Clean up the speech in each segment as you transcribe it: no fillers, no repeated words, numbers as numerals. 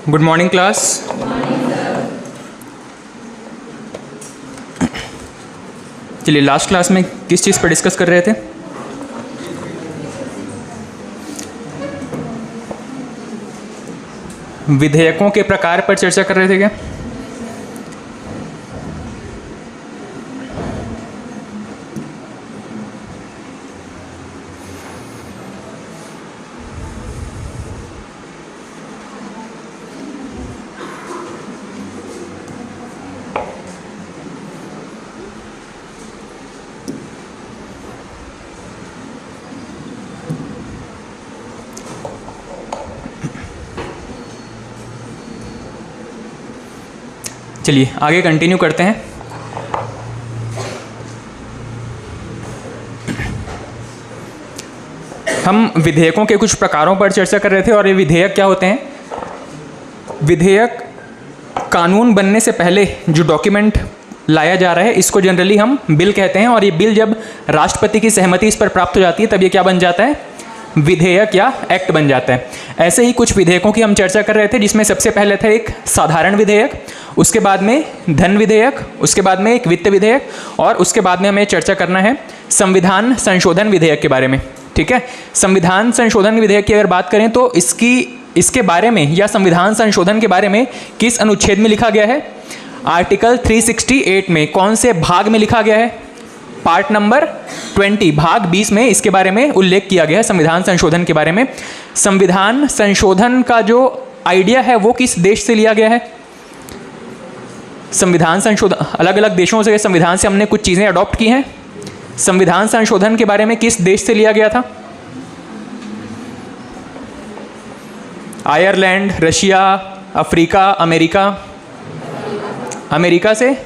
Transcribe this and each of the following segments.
Good morning class. चलिए, last class में किस चीज़ पर डिस्कस कर रहे थे? विधेयकों के प्रकार पर चर्चा कर रहे थे क्या? चलिए आगे कंटिन्यू करते हैं। हम विधेयकों के कुछ प्रकारों पर चर्चा कर रहे थे और ये विधेयक क्या होते हैं? विधेयक कानून बनने से पहले जो डॉक्यूमेंट लाया जा रहा है इसको जनरली हम बिल कहते हैं, और ये बिल जब राष्ट्रपति की सहमति इस पर प्राप्त हो जाती है तब ये क्या बन जाता है? विधेयक या एक्ट बन जाता है। ऐसे ही कुछ विधेयकों की हम चर्चा कर रहे थे, जिसमें सबसे पहले था एक साधारण विधेयक, उसके बाद में धन विधेयक, उसके बाद में एक वित्त विधेयक, और उसके बाद में हमें चर्चा करना है संविधान संशोधन विधेयक के बारे में। ठीक है, संविधान संशोधन विधेयक की अगर बात करें तो इसके बारे में या संविधान संशोधन के बारे में किस अनुच्छेद में लिखा गया है? आर्टिकल 368 में। कौन से भाग में लिखा गया है? पार्ट नंबर 20 भाग 20 में इसके बारे में उल्लेख किया गया है संविधान संशोधन के बारे में। संविधान संशोधन का जो आइडिया है वो किस देश से लिया गया है? संविधान संशोधन अलग अलग देशों से संविधान से हमने कुछ चीज़ें अडॉप्ट की हैं। संविधान संशोधन के बारे में किस देश से लिया गया था? Ireland, Russia, Africa, America. America से,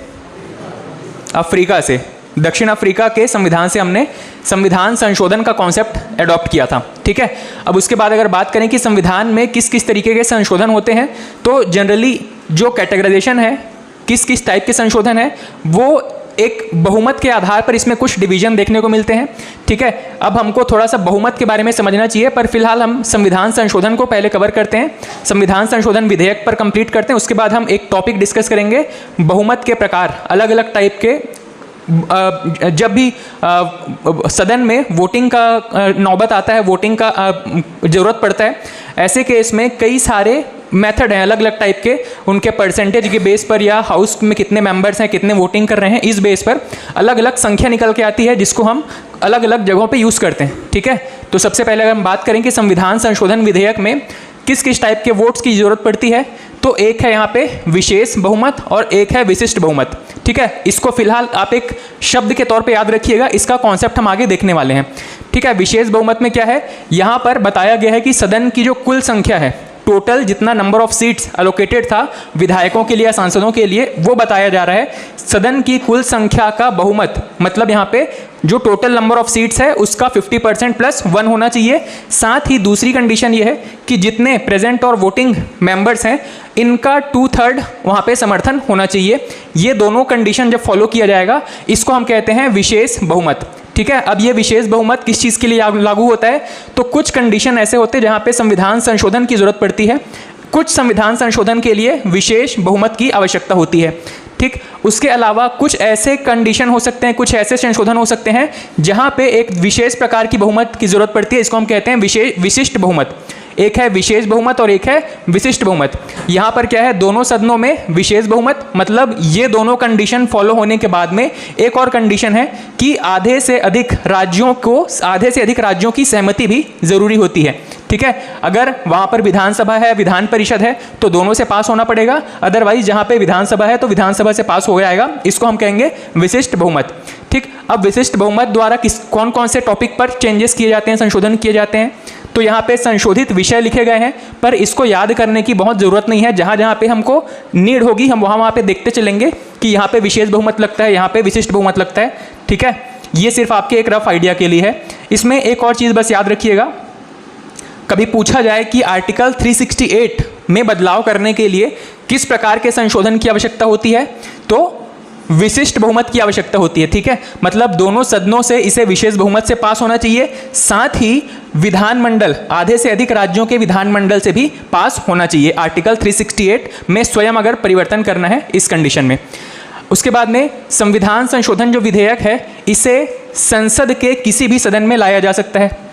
अफ्रीका से, दक्षिण अफ्रीका के संविधान से हमने संविधान संशोधन का कॉन्सेप्ट अडॉप्ट किया था। ठीक है, अब उसके बाद अगर बात करें कि संविधान में किस किस तरीके के संशोधन होते हैं, तो जनरली जो कैटेगराइजेशन है किस किस टाइप के संशोधन है वो एक बहुमत के आधार पर इसमें कुछ डिवीजन देखने को मिलते हैं। ठीक है, अब हमको थोड़ा सा बहुमत के बारे में समझना चाहिए, पर फिलहाल हम संविधान संशोधन को पहले कवर करते हैं। संविधान संशोधन विधेयक पर कंप्लीट करते हैं, उसके बाद हम एक टॉपिक डिस्कस करेंगे बहुमत के प्रकार, अलग अलग टाइप के। जब भी सदन में वोटिंग का नौबत आता है, वोटिंग का ज़रूरत पड़ता है, ऐसे केस में कई सारे मेथड हैं अलग अलग टाइप के, उनके परसेंटेज के बेस पर या हाउस में कितने मेंबर्स हैं, कितने वोटिंग कर रहे हैं, इस बेस पर अलग अलग संख्या निकल के आती है जिसको हम अलग अलग जगहों पे यूज़ करते हैं। ठीक है, तो सबसे पहले अगर हम बात करें कि संविधान संशोधन विधेयक में किस किस टाइप के वोट्स की ज़रूरत पड़ती है, तो एक है यहाँ पे विशेष बहुमत और एक है विशिष्ट बहुमत। ठीक है, इसको फिलहाल आप एक शब्द के तौर पे याद रखिएगा, इसका कॉन्सेप्ट हम आगे देखने वाले हैं। ठीक है, विशेष बहुमत में क्या है, यहाँ पर बताया गया है कि सदन की जो कुल संख्या है, टोटल जितना नंबर ऑफ सीट्स एलोकेटेड था विधायकों के लिए या सांसदों के लिए, वो बताया जा रहा है। सदन की कुल संख्या का बहुमत मतलब यहाँ पे जो टोटल नंबर ऑफ सीट्स है उसका 50% प्लस 1 होना चाहिए। साथ ही दूसरी कंडीशन ये है कि जितने प्रेजेंट और वोटिंग मेंबर्स हैं इनका 2/3 वहाँ पे समर्थन होना चाहिए। ये दोनों कंडीशन जब फॉलो किया जाएगा इसको हम कहते हैं विशेष बहुमत। ठीक है, अब ये विशेष बहुमत किस चीज़ के लिए लागू होता है, तो कुछ कंडीशन ऐसे होते हैं जहाँ पे संविधान संशोधन की जरूरत पड़ती है, कुछ संविधान संशोधन के लिए विशेष बहुमत की आवश्यकता होती है। ठीक, उसके अलावा कुछ ऐसे कंडीशन हो सकते हैं, कुछ ऐसे संशोधन हो सकते हैं जहाँ पे एक विशेष प्रकार की बहुमत की जरूरत पड़ती है, इसको हम कहते हैं विशिष्ट बहुमत। एक है विशेष बहुमत और एक है विशिष्ट बहुमत। यहाँ पर क्या है, दोनों सदनों में विशेष बहुमत, मतलब ये दोनों कंडीशन फॉलो होने के बाद में एक और कंडीशन है कि आधे से अधिक राज्यों की सहमति भी जरूरी होती है। ठीक है, अगर वहाँ पर विधानसभा है, विधान परिषद है, तो दोनों से पास होना पड़ेगा, अदरवाइज जहाँ पे विधानसभा है तो विधानसभा से पास हो जाएगा, इसको हम कहेंगे विशिष्ट बहुमत। ठीक, अब विशिष्ट बहुमत द्वारा कौन कौन से टॉपिक पर चेंजेस किए जाते हैं, संशोधन किए जाते हैं, तो यहाँ पे संशोधित विषय लिखे गए हैं, पर इसको याद करने की बहुत ज़रूरत नहीं है। जहाँ जहाँ पे हमको नीड होगी हम वहाँ पे देखते चलेंगे कि यहाँ पे विशेष बहुमत लगता है, यहाँ पे विशिष्ट बहुमत लगता है। ठीक है, ये सिर्फ आपके एक रफ आइडिया के लिए है। इसमें एक और चीज़ बस याद रखिएगा, कभी पूछा जाए कि आर्टिकल 368 में बदलाव करने के लिए किस प्रकार के संशोधन की आवश्यकता होती है, तो विशिष्ट बहुमत की आवश्यकता होती है, ठीक है, मतलब दोनों सदनों से इसे विशेष बहुमत से पास होना चाहिए, साथ ही विधानमंडल, आधे से अधिक राज्यों के विधानमंडल से भी पास होना चाहिए, आर्टिकल 368 में स्वयं अगर परिवर्तन करना है इस कंडीशन में। उसके बाद में संविधान संशोधन जो विधेयक है इसे संसद के किसी भी सदन में लाया जा सकता है।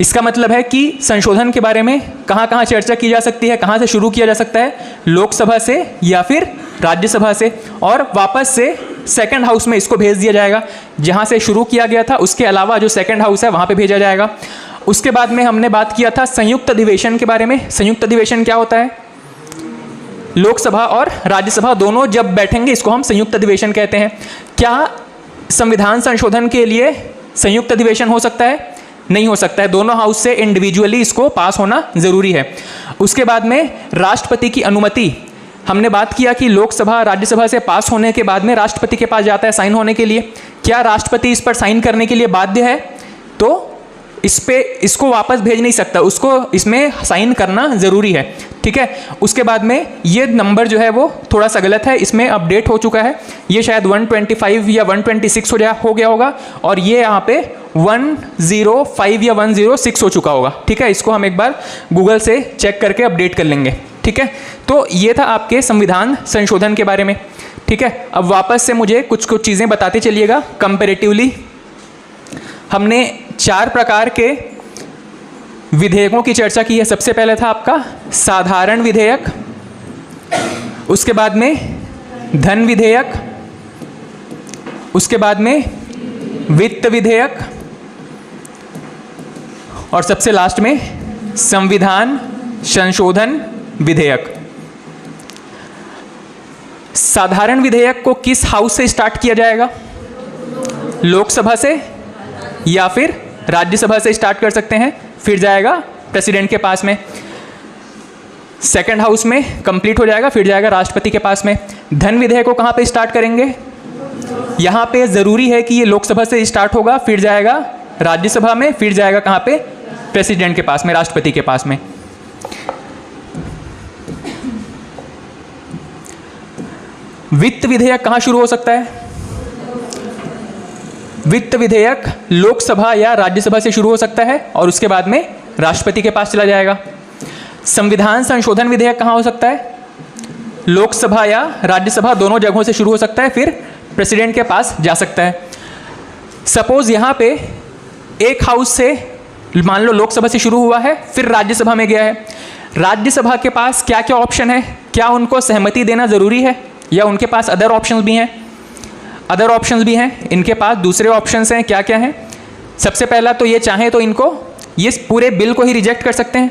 इसका मतलब है कि संशोधन के बारे में कहाँ कहाँ चर्चा की जा सकती है, कहाँ से शुरू किया जा सकता है, लोकसभा से या फिर राज्यसभा से, और वापस से सेकंड हाउस में इसको भेज दिया जाएगा। जहाँ से शुरू किया गया था उसके अलावा जो सेकंड हाउस है वहाँ पे भेजा जाएगा। उसके बाद में हमने बात किया था संयुक्त अधिवेशन के बारे में। संयुक्त अधिवेशन क्या होता है? लोकसभा और राज्यसभा दोनों जब बैठेंगे इसको हम संयुक्त अधिवेशन कहते हैं। क्या संविधान संशोधन के लिए संयुक्त अधिवेशन हो सकता है? नहीं हो सकता है, दोनों हाउस से इंडिविजुअली इसको पास होना जरूरी है। उसके बाद में राष्ट्रपति की अनुमति, हमने बात किया कि लोकसभा राज्यसभा से पास होने के बाद में राष्ट्रपति के पास जाता है साइन होने के लिए। क्या राष्ट्रपति इस पर साइन करने के लिए बाध्य है? तो इसको वापस भेज नहीं सकता, उसको इसमें साइन करना जरूरी है, ठीक है। उसके बाद में ये नंबर जो है वो थोड़ा सा गलत है, इसमें अपडेट हो चुका है, ये शायद 125 या 126 हो गया होगा, और ये यहाँ पे 105 या 106 हो चुका होगा, ठीक है। इसको हम एक बार गूगल से चेक करके अपडेट कर लेंगे, ठीक है। तो ये था आपके संविधान संशोधन के बारे में, ठीक है। अब वापस से मुझे कुछ चीज़ें बताते चलिएगा। कंपैरेटिवली हमने 4 प्रकार के विधेयकों की चर्चा की है। सबसे पहले था आपका साधारण विधेयक, उसके बाद में धन विधेयक, उसके बाद में वित्त विधेयक, और सबसे लास्ट में संविधान संशोधन विधेयक। साधारण विधेयक को किस हाउस से स्टार्ट किया जाएगा? लोकसभा से या फिर राज्यसभा से स्टार्ट कर सकते हैं, फिर जाएगा प्रेसिडेंट के पास में, सेकंड हाउस में कंप्लीट हो जाएगा, फिर जाएगा राष्ट्रपति के पास में। धन विधेयक को कहाँ पे स्टार्ट करेंगे? यहाँ पे ज़रूरी है कि ये लोकसभा से स्टार्ट होगा, फिर जाएगा राज्यसभा में, फिर जाएगा कहाँ पे? प्रेसिडेंट के पास में, राष्ट्रपति के पास में। वित्त विधेयक कहाँ शुरू हो सकता है? वित्त विधेयक लोकसभा या राज्यसभा से शुरू हो सकता है और उसके बाद में राष्ट्रपति के पास चला जाएगा। संविधान संशोधन विधेयक कहाँ हो सकता है? लोकसभा या राज्यसभा दोनों जगहों से शुरू हो सकता है, फिर प्रेसिडेंट के पास जा सकता है। सपोज यहाँ पे एक हाउस से मान लो लोकसभा से शुरू हुआ है, फिर राज्यसभा में गया है। राज्यसभा के पास क्या क्या ऑप्शन है? क्या उनको सहमति देना ज़रूरी है या उनके पास अदर ऑप्शंस भी हैं? अदर ऑप्शंस भी हैं, इनके पास दूसरे ऑप्शंस हैं। क्या क्या हैं? सबसे पहला तो ये चाहें तो इनको ये पूरे बिल को ही रिजेक्ट कर सकते हैं,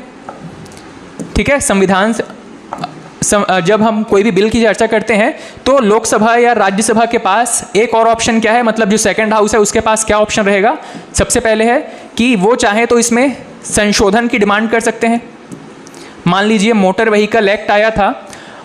ठीक है। संविधान जब हम कोई भी बिल की चर्चा करते हैं तो लोकसभा या राज्यसभा के पास एक और ऑप्शन क्या है, मतलब जो सेकंड हाउस है उसके पास क्या ऑप्शन रहेगा? सबसे पहले है कि वो चाहे तो इसमें संशोधन की डिमांड कर सकते हैं। मान लीजिए मोटर व्हीकल एक्ट आया था,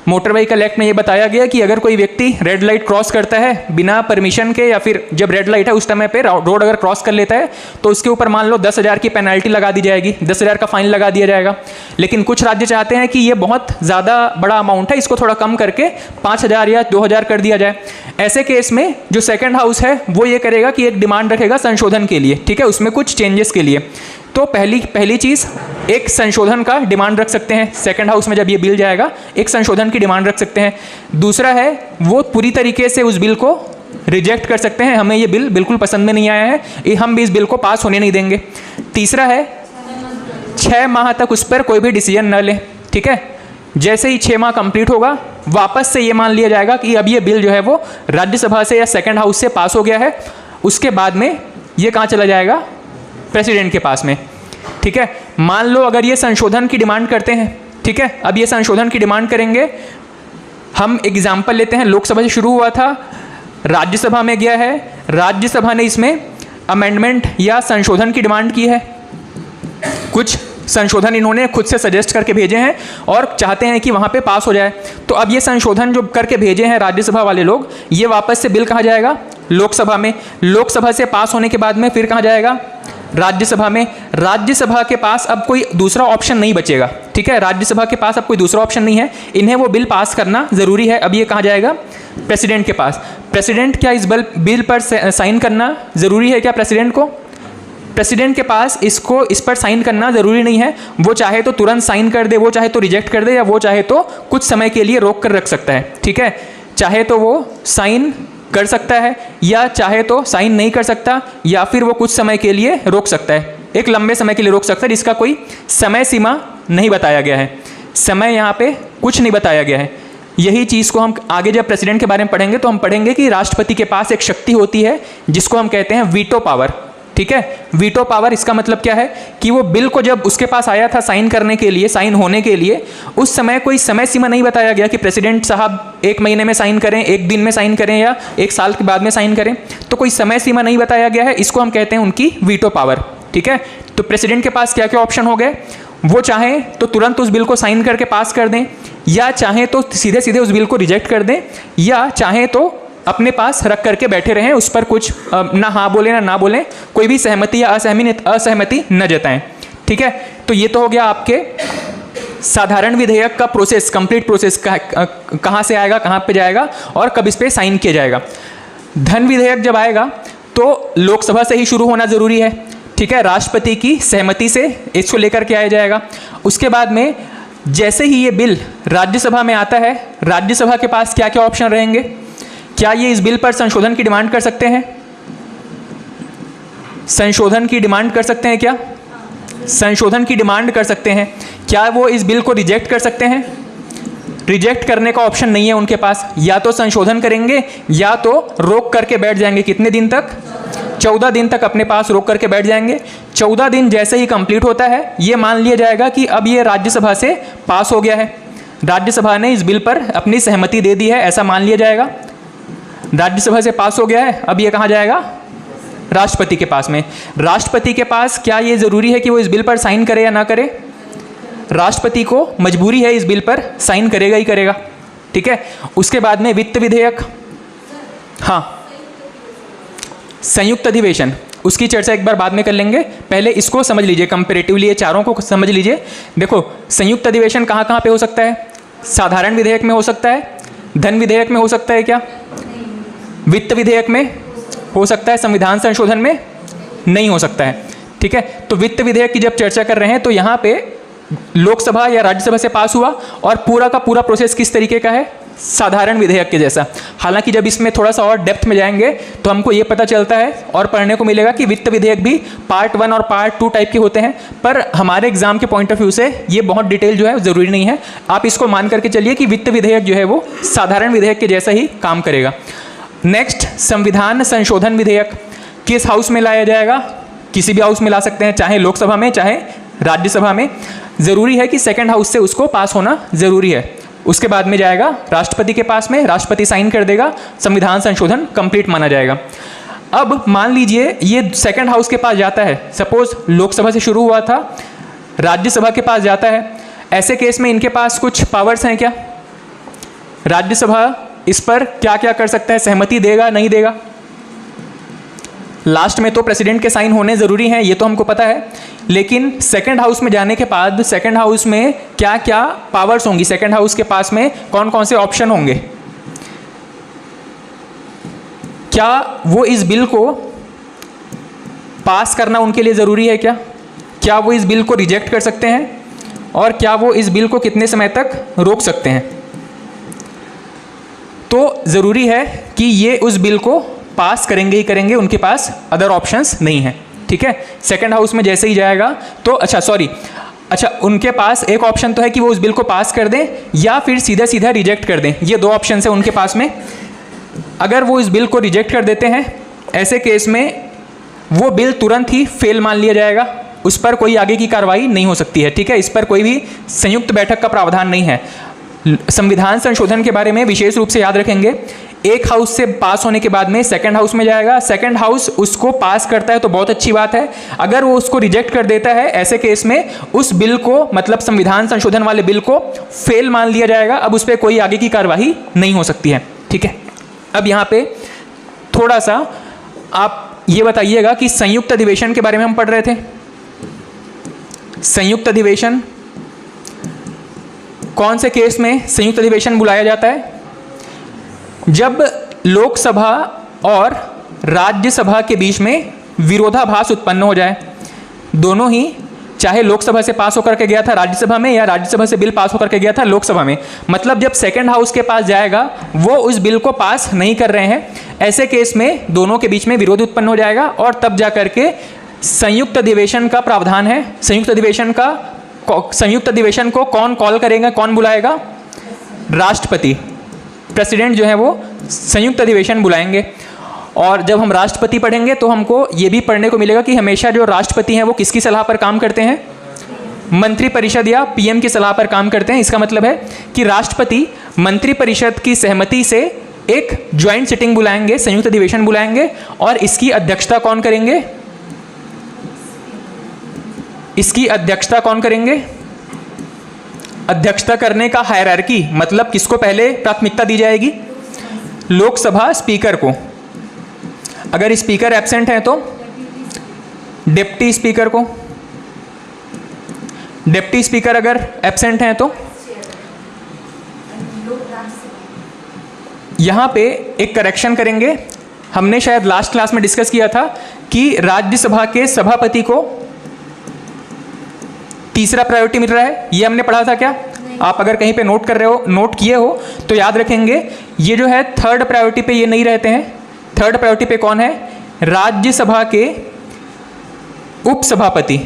मोटर व्हीकल एक्ट में ये बताया गया कि अगर कोई व्यक्ति रेड लाइट क्रॉस करता है बिना परमिशन के, या फिर जब रेड लाइट है उस समय पे रोड अगर क्रॉस कर लेता है तो उसके ऊपर मान लो 10,000 की पेनल्टी लगा दी जाएगी, 10,000 का फाइन लगा दिया जाएगा। लेकिन कुछ राज्य चाहते हैं कि ये बहुत ज़्यादा बड़ा अमाउंट है, इसको थोड़ा कम करके 5,000 या 2,000 कर दिया जाए। ऐसे केस में जो सेकेंड हाउस है वो ये करेगा कि एक डिमांड रखेगा संशोधन के लिए, ठीक है, उसमें कुछ चेंजेस के लिए। तो पहली चीज़ एक संशोधन का डिमांड रख सकते हैं, सेकंड हाउस में जब ये बिल जाएगा एक संशोधन की डिमांड रख सकते हैं। दूसरा है वो पूरी तरीके से उस बिल को रिजेक्ट कर सकते हैं, हमें ये बिल बिल्कुल पसंद में नहीं आया है, हम भी इस बिल को पास होने नहीं देंगे। तीसरा है 6 माह तक उस पर कोई भी डिसीजन न लें, ठीक है। जैसे ही 6 माह कंप्लीट होगा वापस से ये मान लिया जाएगा कि अब ये बिल जो है वो राज्यसभा से या सेकंड हाउस से पास हो गया है। उसके बाद में ये कहाँ चला जाएगा? प्रेसिडेंट के पास में, ठीक है। मान लो अगर ये संशोधन की डिमांड करते हैं, ठीक है, अब ये संशोधन की डिमांड करेंगे। हम एग्जाम्पल लेते हैं, लोकसभा से शुरू हुआ था, राज्यसभा में गया है, राज्यसभा ने इसमें अमेंडमेंट या संशोधन की डिमांड की है। कुछ संशोधन इन्होंने खुद से सजेस्ट करके भेजे हैं और चाहते हैं कि वहाँ पे पास हो जाए। तो अब ये संशोधन जो करके भेजे हैं राज्यसभा वाले लोग, ये वापस से बिल कहाँ जाएगा? लोकसभा में। लोकसभा से पास होने के बाद में फिर कहाँ जाएगा? राज्यसभा में। राज्यसभा के पास अब कोई दूसरा ऑप्शन नहीं बचेगा, ठीक है, राज्यसभा के पास अब कोई दूसरा ऑप्शन नहीं है, इन्हें वो बिल पास करना ज़रूरी है। अब ये कहाँ जाएगा? प्रेसिडेंट के पास। प्रेसिडेंट क्या इस बिल पर साइन करना ज़रूरी है क्या प्रेसिडेंट को? प्रेसिडेंट के पास इस पर साइन करना ज़रूरी नहीं है। वो चाहे तो तुरंत साइन कर दे, वो चाहे तो रिजेक्ट कर दे, या वो चाहे तो कुछ समय के लिए रोक कर रख सकता है। ठीक है, चाहे तो वो साइन कर सकता है, या चाहे तो साइन नहीं कर सकता, या फिर वो कुछ समय के लिए रोक सकता है, एक लंबे समय के लिए रोक सकता है, जिसका कोई समय सीमा नहीं बताया गया है। समय यहाँ पे कुछ नहीं बताया गया है। यही चीज़ को हम आगे जब प्रेसिडेंट के बारे में पढ़ेंगे तो हम पढ़ेंगे कि राष्ट्रपति के पास एक शक्ति होती है जिसको हम कहते हैं वीटो पावर। ठीक है, वीटो पावर, इसका मतलब क्या है कि वो बिल को जब उसके पास आया था साइन करने के लिए, साइन होने के लिए, उस समय कोई समय सीमा नहीं बताया गया कि प्रेसिडेंट साहब 1 महीने में साइन करें, 1 दिन में साइन करें, या 1 साल के बाद में साइन करें। तो कोई समय सीमा नहीं बताया गया है, इसको हम कहते हैं उनकी वीटो पावर। ठीक है, तो प्रेसिडेंट के पास क्या क्या ऑप्शन हो गए? वो चाहें तो तुरंत उस बिल को साइन करके पास कर दें, या चाहें तो सीधे सीधे उस बिल को रिजेक्ट कर दें, या चाहें तो अपने पास रख करके बैठे रहें, उस पर कुछ ना हाँ बोले ना बोलें, कोई भी सहमति या असहमति न जताएं। ठीक है, तो ये तो हो गया आपके साधारण विधेयक का प्रोसेस, कंप्लीट प्रोसेस कहाँ से आएगा, कहाँ पे जाएगा और कब इस पर साइन किया जाएगा। धन विधेयक जब आएगा तो लोकसभा से ही शुरू होना ज़रूरी है। ठीक है, राष्ट्रपति की सहमति से इसको लेकर के आया जाएगा। उसके बाद में जैसे ही ये बिल राज्यसभा में आता है, राज्यसभा के पास क्या क्या ऑप्शन रहेंगे? क्या ये इस बिल पर संशोधन की डिमांड कर सकते हैं? संशोधन की डिमांड कर सकते हैं क्या? संशोधन की डिमांड कर सकते हैं। क्या वो इस बिल को रिजेक्ट कर सकते हैं? रिजेक्ट करने का ऑप्शन नहीं है उनके पास। या तो संशोधन करेंगे या तो रोक करके बैठ जाएंगे। कितने दिन तक? 14 दिन तक अपने पास रोक करके बैठ जाएंगे। 14 दिन जैसे ही कंप्लीट होता है, ये मान लिया जाएगा कि अब ये राज्यसभा से पास हो गया है, राज्यसभा ने इस बिल पर अपनी सहमति दे दी है, ऐसा मान लिया जाएगा। राज्यसभा से पास हो गया है, अब ये कहाँ जाएगा? राष्ट्रपति के पास में। राष्ट्रपति के पास क्या ये ज़रूरी है कि वो इस बिल पर साइन करे या ना करे? राष्ट्रपति को मजबूरी है, इस बिल पर साइन करेगा ही करेगा। ठीक है, उसके बाद में वित्त विधेयक, हाँ, संयुक्त अधिवेशन, उसकी चर्चा एक बार बाद में कर लेंगे। पहले इसको समझ लीजिए, कंपैरेटिवली ये चारों को समझ लीजिए। देखो, संयुक्त अधिवेशन कहाँ कहाँ पे हो सकता है? साधारण विधेयक में हो सकता है, धन विधेयक में हो सकता है क्या? वित्त विधेयक में हो सकता है, संविधान संशोधन में नहीं हो सकता है। ठीक है, तो वित्त विधेयक की जब चर्चा कर रहे हैं तो यहाँ पे लोकसभा या राज्यसभा से पास हुआ और पूरा का पूरा प्रोसेस किस तरीके का है? साधारण विधेयक के जैसा। हालांकि जब इसमें थोड़ा सा और डेप्थ में जाएंगे तो हमको ये पता चलता है और पढ़ने को मिलेगा कि वित्त विधेयक भी पार्ट 1 और पार्ट 2 टाइप के होते हैं, पर हमारे एग्जाम के पॉइंट ऑफ व्यू से ये बहुत डिटेल जो है ज़रूरी नहीं है। आप इसको मान करके चलिए कि वित्त विधेयक जो है वो साधारण विधेयक के जैसा ही काम करेगा। नेक्स्ट, संविधान संशोधन विधेयक किस हाउस में लाया जाएगा? किसी भी हाउस में ला सकते हैं, चाहे लोकसभा में चाहे राज्यसभा में। ज़रूरी है कि सेकंड हाउस से उसको पास होना ज़रूरी है। उसके बाद में जाएगा राष्ट्रपति के पास में, राष्ट्रपति साइन कर देगा, संविधान संशोधन कंप्लीट माना जाएगा। अब मान लीजिए ये सेकंड हाउस के पास जाता है, सपोज लोकसभा से शुरू हुआ था, राज्यसभा के पास जाता है। ऐसे केस में इनके पास कुछ पावर्स हैं क्या? राज्यसभा इस पर क्या क्या कर सकता है? सहमति देगा, नहीं देगा? लास्ट में तो प्रेसिडेंट के साइन होने ज़रूरी हैं, ये तो हमको पता है, लेकिन सेकंड हाउस में जाने के बाद सेकंड हाउस में क्या क्या पावर्स होंगी? सेकंड हाउस के पास में कौन कौन से ऑप्शन होंगे? क्या वो इस बिल को पास करना उनके लिए ज़रूरी है क्या? क्या वो इस बिल को रिजेक्ट कर सकते हैं? और क्या वो इस बिल को कितने समय तक रोक सकते हैं? तो ज़रूरी है कि ये उस बिल को पास करेंगे ही करेंगे, उनके पास अदर ऑप्शंस नहीं है। ठीक है, सेकंड हाउस में जैसे ही जाएगा तो अच्छा उनके पास एक ऑप्शन तो है कि वो उस बिल को पास कर दें या फिर सीधा सीधा रिजेक्ट कर दें। ये 2 ऑप्शन है उनके पास में। अगर वो इस बिल को रिजेक्ट कर देते हैं, ऐसे केस में वो बिल तुरंत ही फेल मान लिया जाएगा, उस पर कोई आगे की कार्रवाई नहीं हो सकती है। ठीक है, इस पर कोई भी संयुक्त बैठक का प्रावधान नहीं है। संविधान संशोधन के बारे में विशेष रूप से याद रखेंगे, एक हाउस से पास होने के बाद में सेकंड हाउस में जाएगा, सेकंड हाउस उसको पास करता है तो बहुत अच्छी बात है। अगर वो उसको रिजेक्ट कर देता है, ऐसे केस में उस बिल को, मतलब संविधान संशोधन वाले बिल को फेल मान लिया जाएगा। अब उस पर कोई आगे की कार्रवाई नहीं हो सकती है। ठीक है, अब यहाँ पे थोड़ा सा आप ये बताइएगा कि संयुक्त अधिवेशन के बारे में हम पढ़ रहे थे। संयुक्त अधिवेशन कौन से केस में संयुक्त अधिवेशन बुलाया जाता है? जब लोकसभा और राज्यसभा के बीच में विरोधाभास उत्पन्न हो जाए, दोनों ही चाहे लोकसभा से पास होकर के गया था राज्यसभा में या राज्यसभा से बिल पास होकर के गया था लोकसभा में, मतलब जब सेकंड हाउस के पास जाएगा वो उस बिल को पास नहीं कर रहे हैं, ऐसे केस में दोनों के बीच में विरोध उत्पन्न हो जाएगा और तब जा करके संयुक्त अधिवेशन का प्रावधान है। संयुक्त अधिवेशन को कौन कॉल करेगा, कौन बुलाएगा? राष्ट्रपति, प्रेसिडेंट जो है वो संयुक्त अधिवेशन बुलाएंगे। और जब हम राष्ट्रपति पढ़ेंगे तो हमको ये भी पढ़ने को मिलेगा कि हमेशा जो राष्ट्रपति हैं वो किसकी सलाह पर काम करते हैं? मंत्रिपरिषद या पीएम की सलाह पर काम करते हैं। इसका मतलब है कि राष्ट्रपति मंत्रिपरिषद की सहमति से एक ज्वाइंट सिटिंग बुलाएंगे, संयुक्त अधिवेशन बुलाएंगे और इसकी अध्यक्षता कौन करेंगे? इसकी अध्यक्षता कौन करेंगे? अध्यक्षता करने का हायरार्की मतलब किसको पहले प्राथमिकता दी जाएगी? लोकसभा स्पीकर को। अगर स्पीकर एब्सेंट है तो डिप्टी स्पीकर को, डिप्टी स्पीकर अगर एब्सेंट है तो यहां पे एक करेक्शन करेंगे। हमने शायद लास्ट क्लास में डिस्कस किया था कि राज्यसभा के सभापति को तीसरा प्रायोरिटी मिल रहा है, ये हमने पढ़ा था क्या? आप अगर कहीं पे नोट कर रहे हो, नोट किए हो तो याद रखेंगे ये जो है थर्ड प्रायोरिटी पे ये नहीं रहते हैं। थर्ड प्रायोरिटी पे कौन है? राज्यसभा के उपसभापति।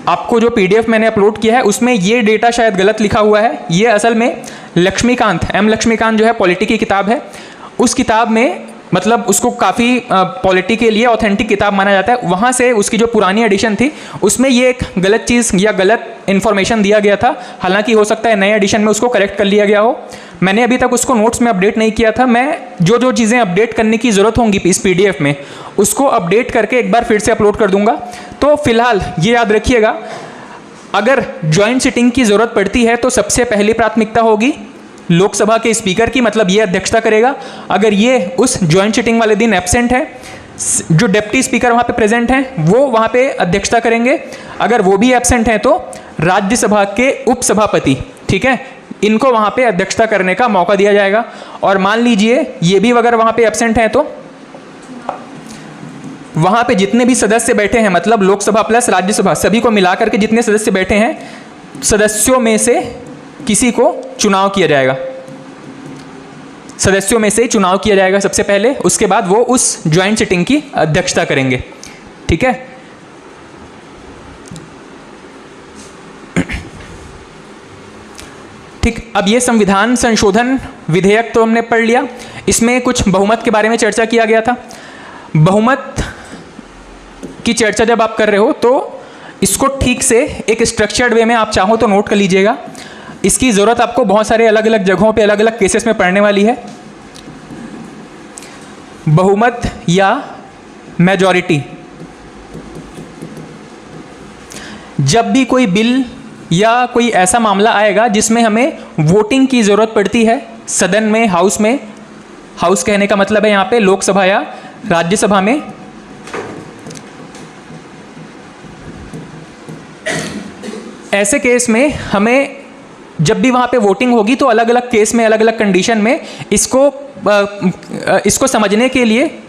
आपको जो पीडीएफ मैंने अपलोड किया है उसमें ये डेटा शायद गलत लिखा हुआ है। ये असल में लक्ष्मीकांत, एम लक्ष्मीकांत जो है पॉलिटी की किताब है, उस किताब में मतलब उसको काफ़ी पॉलिटी के लिए ऑथेंटिक किताब माना जाता है। वहाँ से उसकी जो पुरानी एडिशन थी उसमें ये एक गलत चीज़ या गलत इन्फॉर्मेशन दिया गया था। हालांकि हो सकता है नए एडिशन में उसको करेक्ट कर लिया गया हो। मैंने अभी तक उसको नोट्स में अपडेट नहीं किया था। मैं जो जो चीज़ें अपडेट करने की ज़रूरत होंगी इस पीडीएफ में उसको अपडेट करके एक बार फिर से अपलोड कर दूंगा। तो फिलहाल ये याद रखिएगा, अगर ज्वाइंट सिटिंग की ज़रूरत पड़ती है तो सबसे पहली प्राथमिकता होगी लोकसभा के स्पीकर की, मतलब ये अध्यक्षता करेगा। अगर ये उस ज्वाइंट सिटिंग वाले दिन एब्सेंट है, जो डिप्टी स्पीकर वहाँ पे प्रेजेंट हैं वो वहाँ पे अध्यक्षता करेंगे। अगर वो भी एब्सेंट हैं तो राज्यसभा के उपसभापति, ठीक है, इनको वहाँ पे अध्यक्षता करने का मौका दिया जाएगा। और मान लीजिए ये भी अगर वहाँ पे एब्सेंट हैं तो वहाँ पे जितने भी सदस्य बैठे हैं, मतलब लोकसभा प्लस राज्यसभा सभी को मिलाकर के जितने सदस्य बैठे हैं, सदस्यों में से किसी को चुनाव किया जाएगा। सदस्यों में से चुनाव किया जाएगा सबसे पहले, उसके बाद वो उस ज्वाइंट सिटिंग की अध्यक्षता करेंगे। ठीक है, ठीक। अब ये संविधान संशोधन विधेयक तो हमने पढ़ लिया, इसमें कुछ बहुमत के बारे में चर्चा किया गया था। बहुमत की चर्चा जब आप कर रहे हो तो इसको ठीक से एक स्ट्रक्चर्ड वे में आप चाहो तो नोट कर लीजिएगा। इसकी ज़रूरत आपको बहुत सारे अलग अलग जगहों पे अलग अलग केसेस में पढ़ने वाली है। बहुमत या मेजॉरिटी, जब भी कोई बिल या कोई ऐसा मामला आएगा जिसमें हमें वोटिंग की ज़रूरत पड़ती है सदन में, हाउस में, हाउस कहने का मतलब है यहाँ पे लोकसभा या राज्यसभा में, ऐसे केस में हमें जब भी वहाँ पे वोटिंग होगी तो अलग अलग केस में अलग अलग कंडीशन में इसको समझने के लिए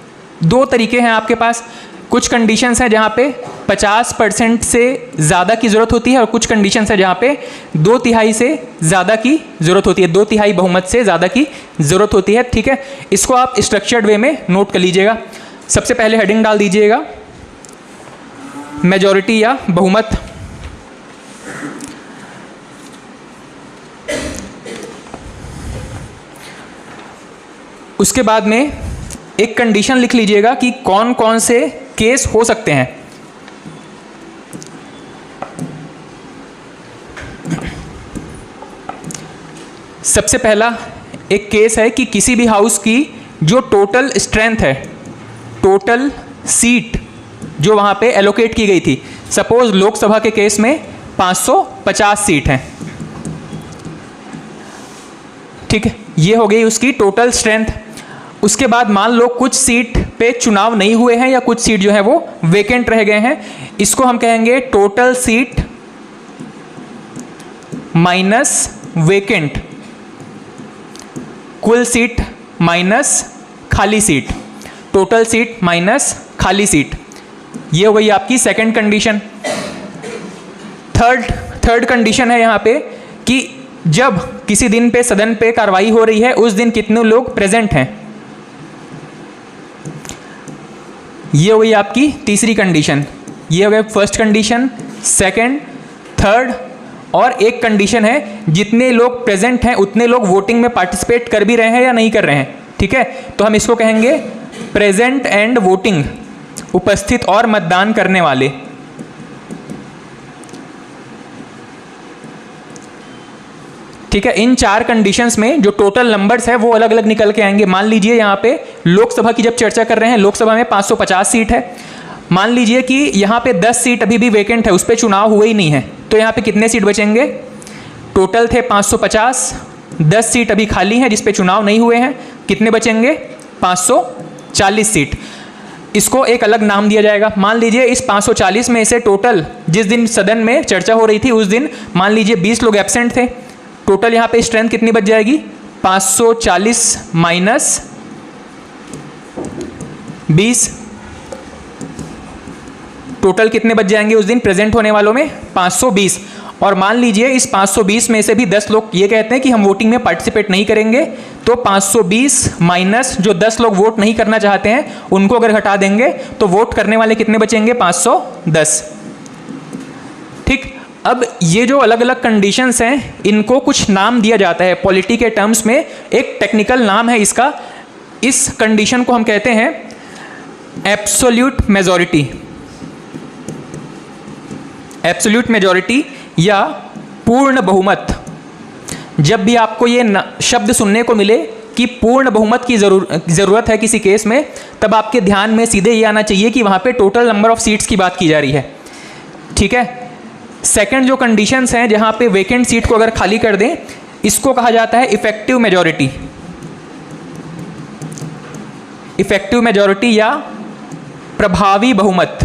दो तरीके हैं आपके पास। कुछ कंडीशंस हैं जहाँ पे 50% से ज़्यादा की ज़रूरत होती है और कुछ कंडीशंस हैं जहाँ पे 2/3 से ज़्यादा की ज़रूरत होती है, 2/3 बहुमत से ज़्यादा की ज़रूरत होती है। ठीक है, इसको आप स्ट्रक्चर्ड वे में नोट कर लीजिएगा। सबसे पहले हेडिंग डाल दीजिएगा मेजॉरिटी या बहुमत। उसके बाद में एक कंडीशन लिख लीजिएगा कि कौन कौन से केस हो सकते हैं। सबसे पहला एक केस है कि किसी भी हाउस की जो टोटल स्ट्रेंथ है, टोटल सीट जो वहाँ पे एलोकेट की गई थी, सपोज लोकसभा के केस में 550 सीट हैं, ठीक है, ये हो गई उसकी टोटल स्ट्रेंथ। उसके बाद मान लो कुछ सीट पे चुनाव नहीं हुए हैं या कुछ सीट जो है वो वेकेंट रह गए हैं, इसको हम कहेंगे टोटल सीट माइनस वेकेंट। कुल सीट माइनस खाली सीट, टोटल सीट माइनस खाली सीट, ये हो गई आपकी सेकंड कंडीशन। थर्ड कंडीशन है यहाँ पे कि जब किसी दिन पे सदन पे कार्रवाई हो रही है उस दिन कितने लोग प्रेजेंट हैं, ये हो गई आपकी तीसरी कंडीशन। ये हो गया फर्स्ट कंडीशन, सेकंड, थर्ड, और एक कंडीशन है जितने लोग प्रेजेंट हैं उतने लोग वोटिंग में पार्टिसिपेट कर भी रहे हैं या नहीं कर रहे हैं। ठीक है, तो हम इसको कहेंगे प्रेजेंट एंड वोटिंग, उपस्थित और मतदान करने वाले। ठीक है, इन चार कंडीशंस में जो टोटल नंबर्स है वो अलग अलग निकल के आएंगे। मान लीजिए यहाँ पे लोकसभा की जब चर्चा कर रहे हैं, लोकसभा में 550 सीट है, मान लीजिए कि यहाँ पे 10 सीट अभी भी वेकेंट है, उस पर चुनाव हुए ही नहीं है, तो यहाँ पे कितने सीट बचेंगे? टोटल थे 550, 10 सीट अभी खाली हैं जिस पे चुनाव नहीं हुए हैं, कितने बचेंगे? 540 सीट। इसको एक अलग नाम दिया जाएगा। मान लीजिए इस 540 में से टोटल जिस दिन सदन में चर्चा हो रही थी उस दिन मान लीजिए 20 लोग एब्सेंट थे, टोटल यहाँ पे स्ट्रेंथ कितनी बच जाएगी? 540 माइनस 20, टोटल कितने बच जाएंगे उस दिन प्रेजेंट होने वालों में? 520। और मान लीजिए इस 520 में से भी 10 लोग ये कहते हैं कि हम वोटिंग में पार्टिसिपेट नहीं करेंगे, तो 520 माइनस जो 10 लोग वोट नहीं करना चाहते हैं उनको अगर हटा देंगे तो वोट करने वाले कितने बचेंगे? 510। ठीक, अब ये जो अलग अलग कंडीशंस हैं इनको कुछ नाम दिया जाता है पॉलिटी के टर्म्स में, एक टेक्निकल नाम है इसका। इस कंडीशन को हम कहते हैं एब्सोल्यूट मेजॉरिटी, एब्सोल्यूट मेजॉरिटी या पूर्ण बहुमत। जब भी आपको ये शब्द सुनने को मिले कि पूर्ण बहुमत की ज़रूरत है किसी केस में, तब आपके ध्यान में सीधे ये आना चाहिए कि वहाँ पे टोटल नंबर ऑफ सीट्स की बात की जा रही है। ठीक है, सेकंड जो कंडीशंस हैं जहाँ पे वेकेंट सीट को अगर खाली कर दें, इसको कहा जाता है इफेक्टिव मेजॉरिटी, इफेक्टिव मेजॉरिटी या प्रभावी बहुमत,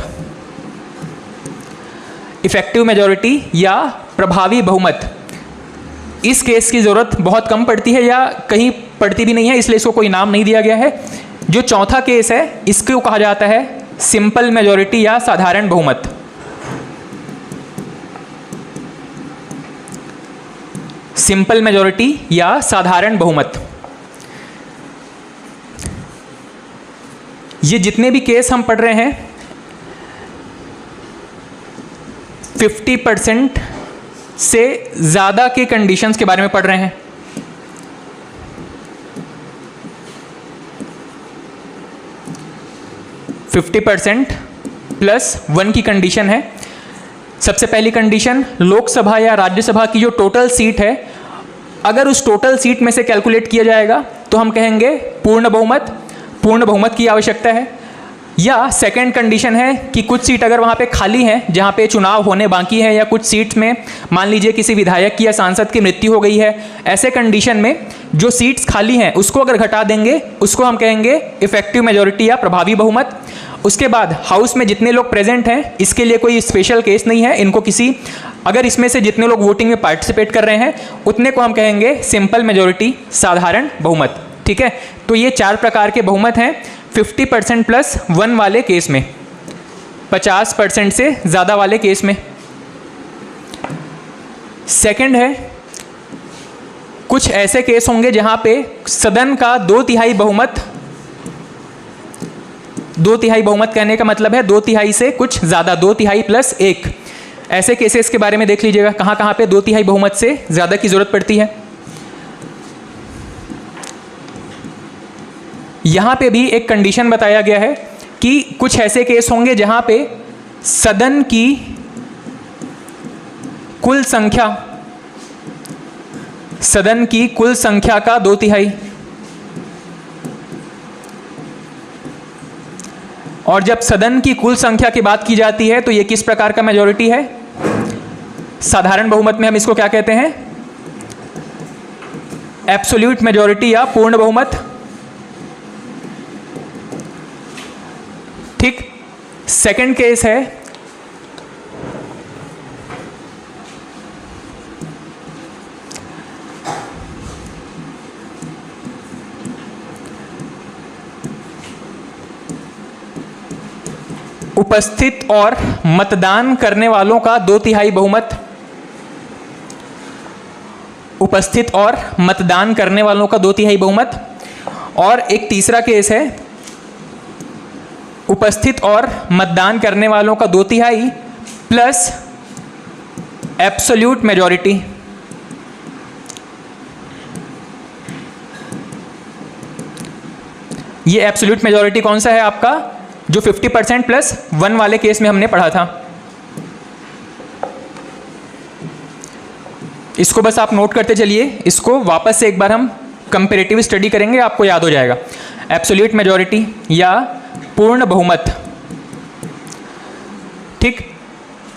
इफेक्टिव मेजॉरिटी या प्रभावी बहुमत। इस केस की ज़रूरत बहुत कम पड़ती है या कहीं पड़ती भी नहीं है, इसलिए इसको कोई नाम नहीं दिया गया है। जो चौथा केस है इसको कहा जाता है सिंपल मेजॉरिटी या साधारण बहुमत। सिंपल मेजॉरिटी या साधारण बहुमत। ये जितने भी केस हम पढ़ रहे हैं 50% से ज़्यादा के कंडीशंस के बारे में पढ़ रहे हैं। +1 की कंडीशन है। सबसे पहली कंडीशन, लोकसभा या राज्यसभा की जो टोटल सीट है, अगर उस टोटल सीट में से कैलकुलेट किया जाएगा तो हम कहेंगे पूर्ण बहुमत, पूर्ण बहुमत की आवश्यकता है। या सेकंड कंडीशन है कि कुछ सीट अगर वहाँ पे खाली हैं जहाँ पे चुनाव होने बाकी है, या कुछ सीट में मान लीजिए किसी विधायक की या सांसद की मृत्यु हो गई है, ऐसे कंडीशन में जो सीट्स खाली हैं उसको अगर घटा देंगे उसको हम कहेंगे इफेक्टिव मेजॉरिटी या प्रभावी बहुमत। उसके बाद हाउस में जितने लोग प्रेजेंट हैं, इसके लिए कोई स्पेशल केस नहीं है, इनको किसी अगर इसमें से जितने लोग वोटिंग में पार्टिसिपेट कर रहे हैं उतने को हम कहेंगे सिंपल मेजॉरिटी, साधारण बहुमत। ठीक है, तो ये 4 प्रकार के बहुमत हैं 50% +1 वाले केस में, 50% से ज़्यादा वाले केस में। सेकंड है, कुछ ऐसे केस होंगे जहां पे सदन का 2/3 बहुमत, 2/3 बहुमत कहने का मतलब है 2/3 से कुछ ज़्यादा, 2/3 + 1, ऐसे केसेस के बारे में देख लीजिएगा कहाँ कहाँ पे 2/3 बहुमत से ज़्यादा की ज़रूरत पड़ती है। यहाँ पे भी एक कंडीशन बताया गया है कि कुछ ऐसे केस होंगे जहाँ पे सदन की कुल संख्या, सदन की कुल संख्या का 2/3, और जब सदन की कुल संख्या की बात की जाती है तो ये किस प्रकार का मेजॉरिटी है? साधारण बहुमत में हम इसको क्या कहते हैं? एब्सोल्यूट मेजॉरिटी या पूर्ण बहुमत। ठीक, सेकंड केस है उपस्थित और मतदान करने वालों का 2/3 बहुमत, उपस्थित और मतदान करने वालों का 2/3 बहुमत। और एक तीसरा केस है, उपस्थित और मतदान करने वालों का 2/3 प्लस एब्सोल्यूट मेजॉरिटी। ये एब्सोल्यूट मेजॉरिटी कौन सा है आपका, जो 50% प्लस 1 वाले केस में हमने पढ़ा था। इसको बस आप नोट करते चलिए, इसको वापस से एक बार हम कंपैरेटिव स्टडी करेंगे, आपको याद हो जाएगा। एब्सोल्यूट मेजॉरिटी या पूर्ण बहुमत, ठीक।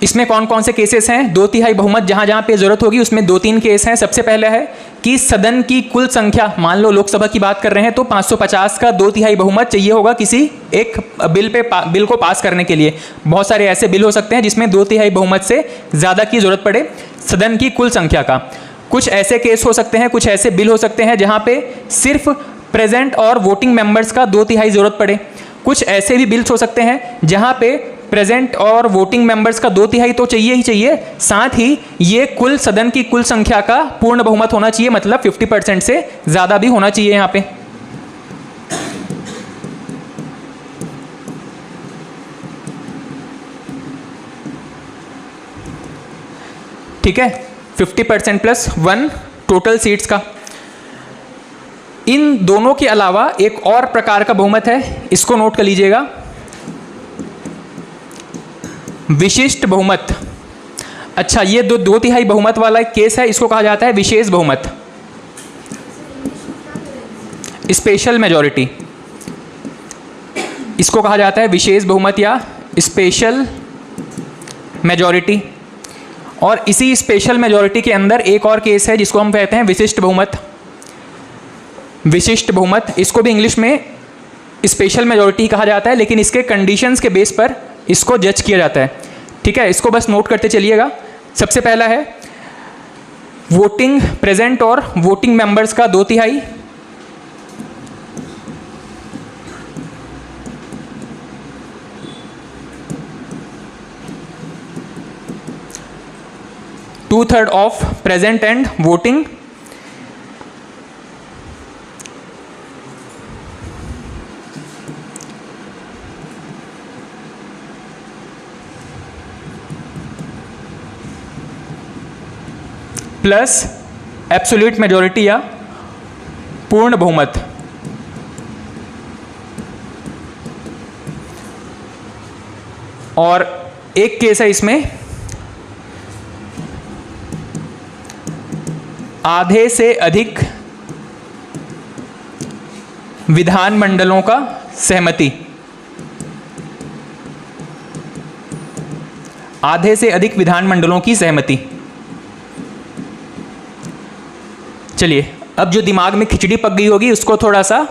इसमें कौन कौन से केसेस हैं, 2/3 बहुमत जहां जहां पे जरूरत होगी उसमें 2-3 केस हैं। सबसे पहले है कि सदन की कुल संख्या, मान लो लोकसभा की बात कर रहे हैं तो 550 का 2/3 बहुमत चाहिए होगा किसी एक बिल को पास करने के लिए। बहुत सारे ऐसे बिल हो सकते हैं जिसमें 2/3 बहुमत से ज़्यादा की जरूरत पड़े सदन की कुल संख्या का। कुछ ऐसे केस हो सकते हैं, कुछ ऐसे बिल हो सकते हैं जहाँ पे सिर्फ प्रेजेंट और वोटिंग मेंबर्स का 2/3 जरूरत पड़े। कुछ ऐसे भी बिल्स हो सकते हैं जहाँ पे प्रेजेंट और वोटिंग मेंबर्स का 2/3 तो चाहिए ही चाहिए, साथ ही ये कुल सदन की कुल संख्या का पूर्ण बहुमत होना चाहिए, मतलब 50% से ज़्यादा भी होना चाहिए यहाँ पे। ठीक है, 50% प्लस 1 टोटल सीट्स का। इन दोनों के अलावा एक और प्रकार का बहुमत है, इसको नोट कर लीजिएगा, विशिष्ट बहुमत। अच्छा, ये 2/3 बहुमत वाला एक केस है, इसको कहा जाता है विशेष बहुमत, स्पेशल मेजॉरिटी। इसको कहा जाता है विशेष बहुमत या स्पेशल मेजॉरिटी। और इसी स्पेशल मेजॉरिटी के अंदर एक और केस है जिसको हम कहते हैं विशिष्ट बहुमत। विशिष्ट बहुमत, इसको भी इंग्लिश में स्पेशल मेजॉरिटी कहा जाता है, लेकिन इसके कंडीशंस के बेस पर इसको जज किया जाता है। ठीक है, इसको बस नोट करते चलिएगा। सबसे पहला है वोटिंग प्रेजेंट और वोटिंग मेंबर्स का 2/3, to-third of present and voting, plus absolute majority या पूर्ण बहुमत। और एक केस है इसमें आधे से अधिक विधानमंडलों का सहमति। आधे से अधिक विधानमंडलों की सहमति। चलिए, अब जो दिमाग में खिचड़ी पक गई होगी उसको थोड़ा सा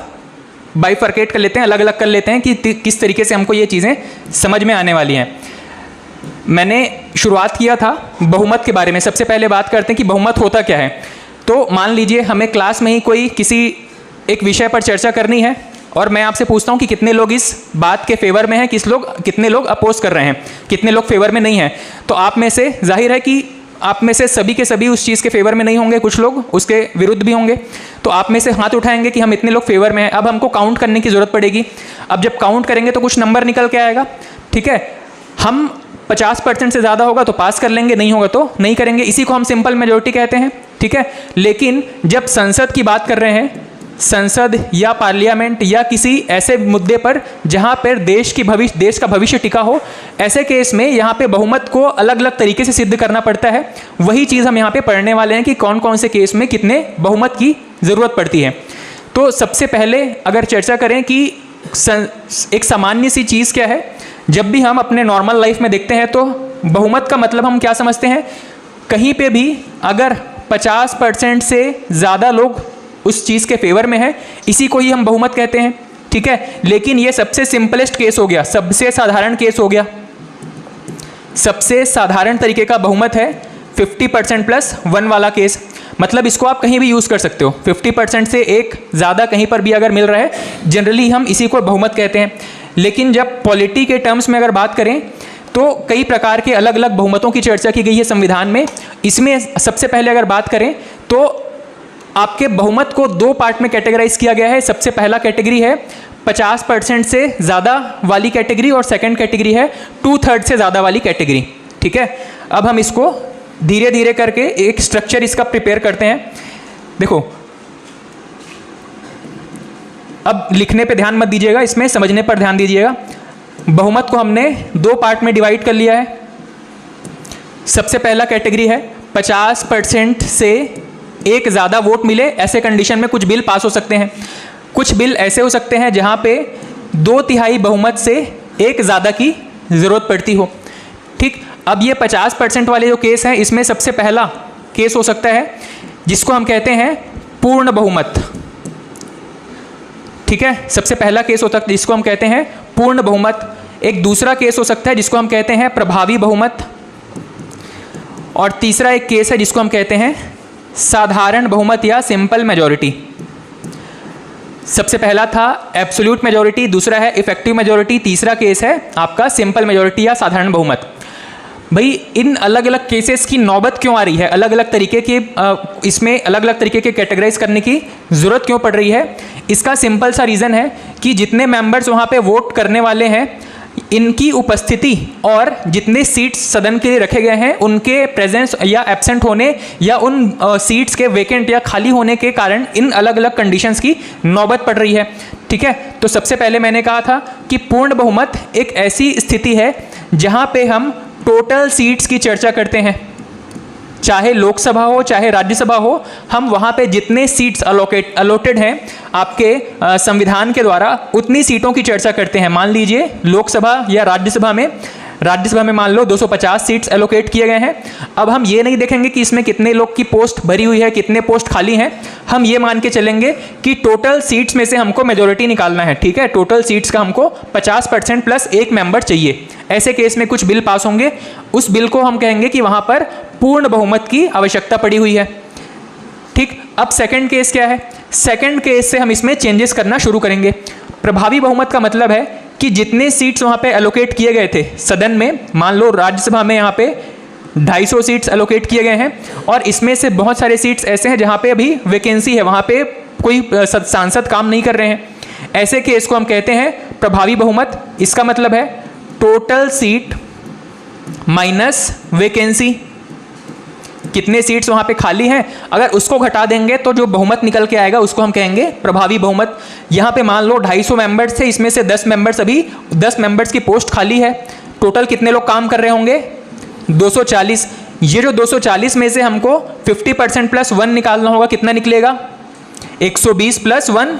बाइफरकेट कर लेते हैं, अलग अलग कर लेते हैं कि किस तरीके से हमको ये चीज़ें समझ में आने वाली हैं। मैंने शुरुआत किया था बहुमत के बारे में। सबसे पहले बात करते हैं कि बहुमत होता क्या है। तो मान लीजिए हमें क्लास में ही कोई किसी एक विषय पर चर्चा करनी है और मैं आपसे पूछता हूँ कि कितने लोग इस बात के फेवर में हैं, कितने लोग अपोज कर रहे हैं, कितने लोग फेवर में नहीं हैं। तो आप में से जाहिर है कि आप में से सभी के सभी उस चीज़ के फेवर में नहीं होंगे, कुछ लोग उसके विरुद्ध भी होंगे। तो आप में से हाथ उठाएंगे कि हम इतने लोग फेवर में हैं। अब हमको काउंट करने की ज़रूरत पड़ेगी। अब जब काउंट करेंगे तो कुछ नंबर निकल के आएगा। ठीक है, हम 50% से ज़्यादा होगा तो पास कर लेंगे, नहीं होगा तो नहीं करेंगे। इसी को हम सिंपल मेजॉरिटी कहते हैं। ठीक है, लेकिन जब संसद की बात कर रहे हैं, संसद या पार्लियामेंट या किसी ऐसे मुद्दे पर जहां पर देश का भविष्य टिका हो, ऐसे केस में यहां पे बहुमत को अलग अलग तरीके से सिद्ध करना पड़ता है। वही चीज़ हम यहां पे पढ़ने वाले हैं कि कौन कौन से केस में कितने बहुमत की ज़रूरत पड़ती है। तो सबसे पहले अगर चर्चा करें कि एक सामान्य सी चीज़ क्या है, जब भी हम अपने नॉर्मल लाइफ में देखते हैं तो बहुमत का मतलब हम क्या समझते हैं, कहीं पे भी अगर 50% से ज़्यादा लोग उस चीज़ के फेवर में है, इसी को ही हम बहुमत कहते हैं। ठीक है, लेकिन ये सबसे सिंपलेस्ट केस हो गया, सबसे साधारण केस हो गया। सबसे साधारण तरीके का बहुमत है 50% प्लस 1 वाला केस। मतलब इसको आप कहीं भी यूज़ कर सकते हो। 50% से एक ज़्यादा कहीं पर भी अगर मिल रहा है, जनरली हम इसी को बहुमत कहते हैं। लेकिन जब पॉलिटी के टर्म्स में अगर बात करें तो कई प्रकार के अलग अलग बहुमतों की चर्चा की गई है संविधान में। इसमें सबसे पहले अगर बात करें तो आपके बहुमत को दो पार्ट में कैटेगराइज किया गया है। सबसे पहला कैटेगरी है 50% से ज़्यादा वाली कैटेगरी और सेकंड कैटेगरी है 2/3 से ज़्यादा वाली कैटेगरी। ठीक है, अब हम इसको धीरे धीरे करके एक स्ट्रक्चर इसका प्रिपेयर करते हैं। देखो, अब लिखने पे ध्यान मत दीजिएगा, इसमें समझने पर ध्यान दीजिएगा। बहुमत को हमने दो पार्ट में डिवाइड कर लिया है। सबसे पहला कैटेगरी है 50% से एक ज़्यादा वोट मिले, ऐसे कंडीशन में कुछ बिल पास हो सकते हैं। कुछ बिल ऐसे हो सकते हैं जहां पे 2/3 बहुमत से एक ज़्यादा की ज़रूरत पड़ती हो। ठीक, अब ये 50% वाले जो केस हैं, इसमें सबसे पहला केस हो सकता है जिसको हम कहते हैं पूर्ण बहुमत। ठीक है, सबसे पहला केस होता है जिसको हम कहते हैं पूर्ण बहुमत। एक दूसरा केस हो सकता है जिसको हम कहते हैं प्रभावी बहुमत, और तीसरा एक केस है जिसको हम कहते हैं साधारण बहुमत या सिंपल मेजॉरिटी। सबसे पहला था एब्सोल्यूट मेजॉरिटी, दूसरा है इफेक्टिव मेजॉरिटी, तीसरा केस है आपका सिंपल मेजॉरिटी या साधारण बहुमत। भाई, इन अलग अलग केसेस की नौबत क्यों आ रही है, अलग अलग तरीके के इसमें अलग अलग तरीके के कैटेगराइज करने की ज़रूरत क्यों पड़ रही है? इसका सिंपल सा रीज़न है कि जितने मेंबर्स वहाँ पे वोट करने वाले हैं, इनकी उपस्थिति और जितने सीट्स सदन के लिए रखे गए हैं उनके प्रेजेंस या एब्सेंट होने या उन सीट्स के वेकेंट या खाली होने के कारण इन अलग अलग कंडीशंस की नौबत पड़ रही है। ठीक है, तो सबसे पहले मैंने कहा था कि पूर्ण बहुमत एक ऐसी स्थिति है जहाँ पे हम टोटल सीट्स की चर्चा करते हैं, चाहे लोकसभा हो चाहे राज्यसभा हो, हम वहाँ पे जितने सीट्स अलोटेड हैं आपके संविधान के द्वारा उतनी सीटों की चर्चा करते हैं। मान लीजिए लोकसभा या राज्यसभा में मान लो 250 सीट्स एलोकेट किए गए हैं। अब हम ये नहीं देखेंगे कि इसमें कितने लोग की पोस्ट भरी हुई है, कितने पोस्ट खाली हैं, हम ये मान के चलेंगे कि टोटल सीट्स में से हमको मेजॉरिटी निकालना है। ठीक है, टोटल सीट्स का हमको 50% प्लस एक मेंबर चाहिए। ऐसे केस में कुछ बिल पास होंगे, उस बिल को हम कहेंगे कि वहाँ पर पूर्ण बहुमत की आवश्यकता पड़ी हुई है। ठीक, अब सेकंड केस क्या है? सेकंड केस से हम इसमें चेंजेस करना शुरू करेंगे। प्रभावी बहुमत का मतलब है कि जितने सीट्स वहाँ पे एलोकेट किए गए थे सदन में, मान लो राज्यसभा में यहाँ पे 250 सीट्स एलोकेट किए गए हैं और इसमें से बहुत सारे सीट्स ऐसे हैं जहाँ पे अभी वैकेंसी है, वहाँ पे कोई सांसद काम नहीं कर रहे हैं। ऐसे केस को हम कहते हैं प्रभावी बहुमत। इसका मतलब है टोटल सीट माइनस वैकेंसी, कितने सीट्स वहाँ पे खाली हैं, अगर उसको घटा देंगे तो जो बहुमत निकल के आएगा उसको हम कहेंगे प्रभावी बहुमत। यहाँ पे मान लो 250 मेंबर्स थे, इसमें से 10 मेंबर्स अभी 10 मेंबर्स की पोस्ट खाली है। टोटल कितने लोग काम कर रहे होंगे? 240। ये जो 240 में से हमको 50% प्लस 1 निकालना होगा, कितना निकलेगा? 120 प्लस 1।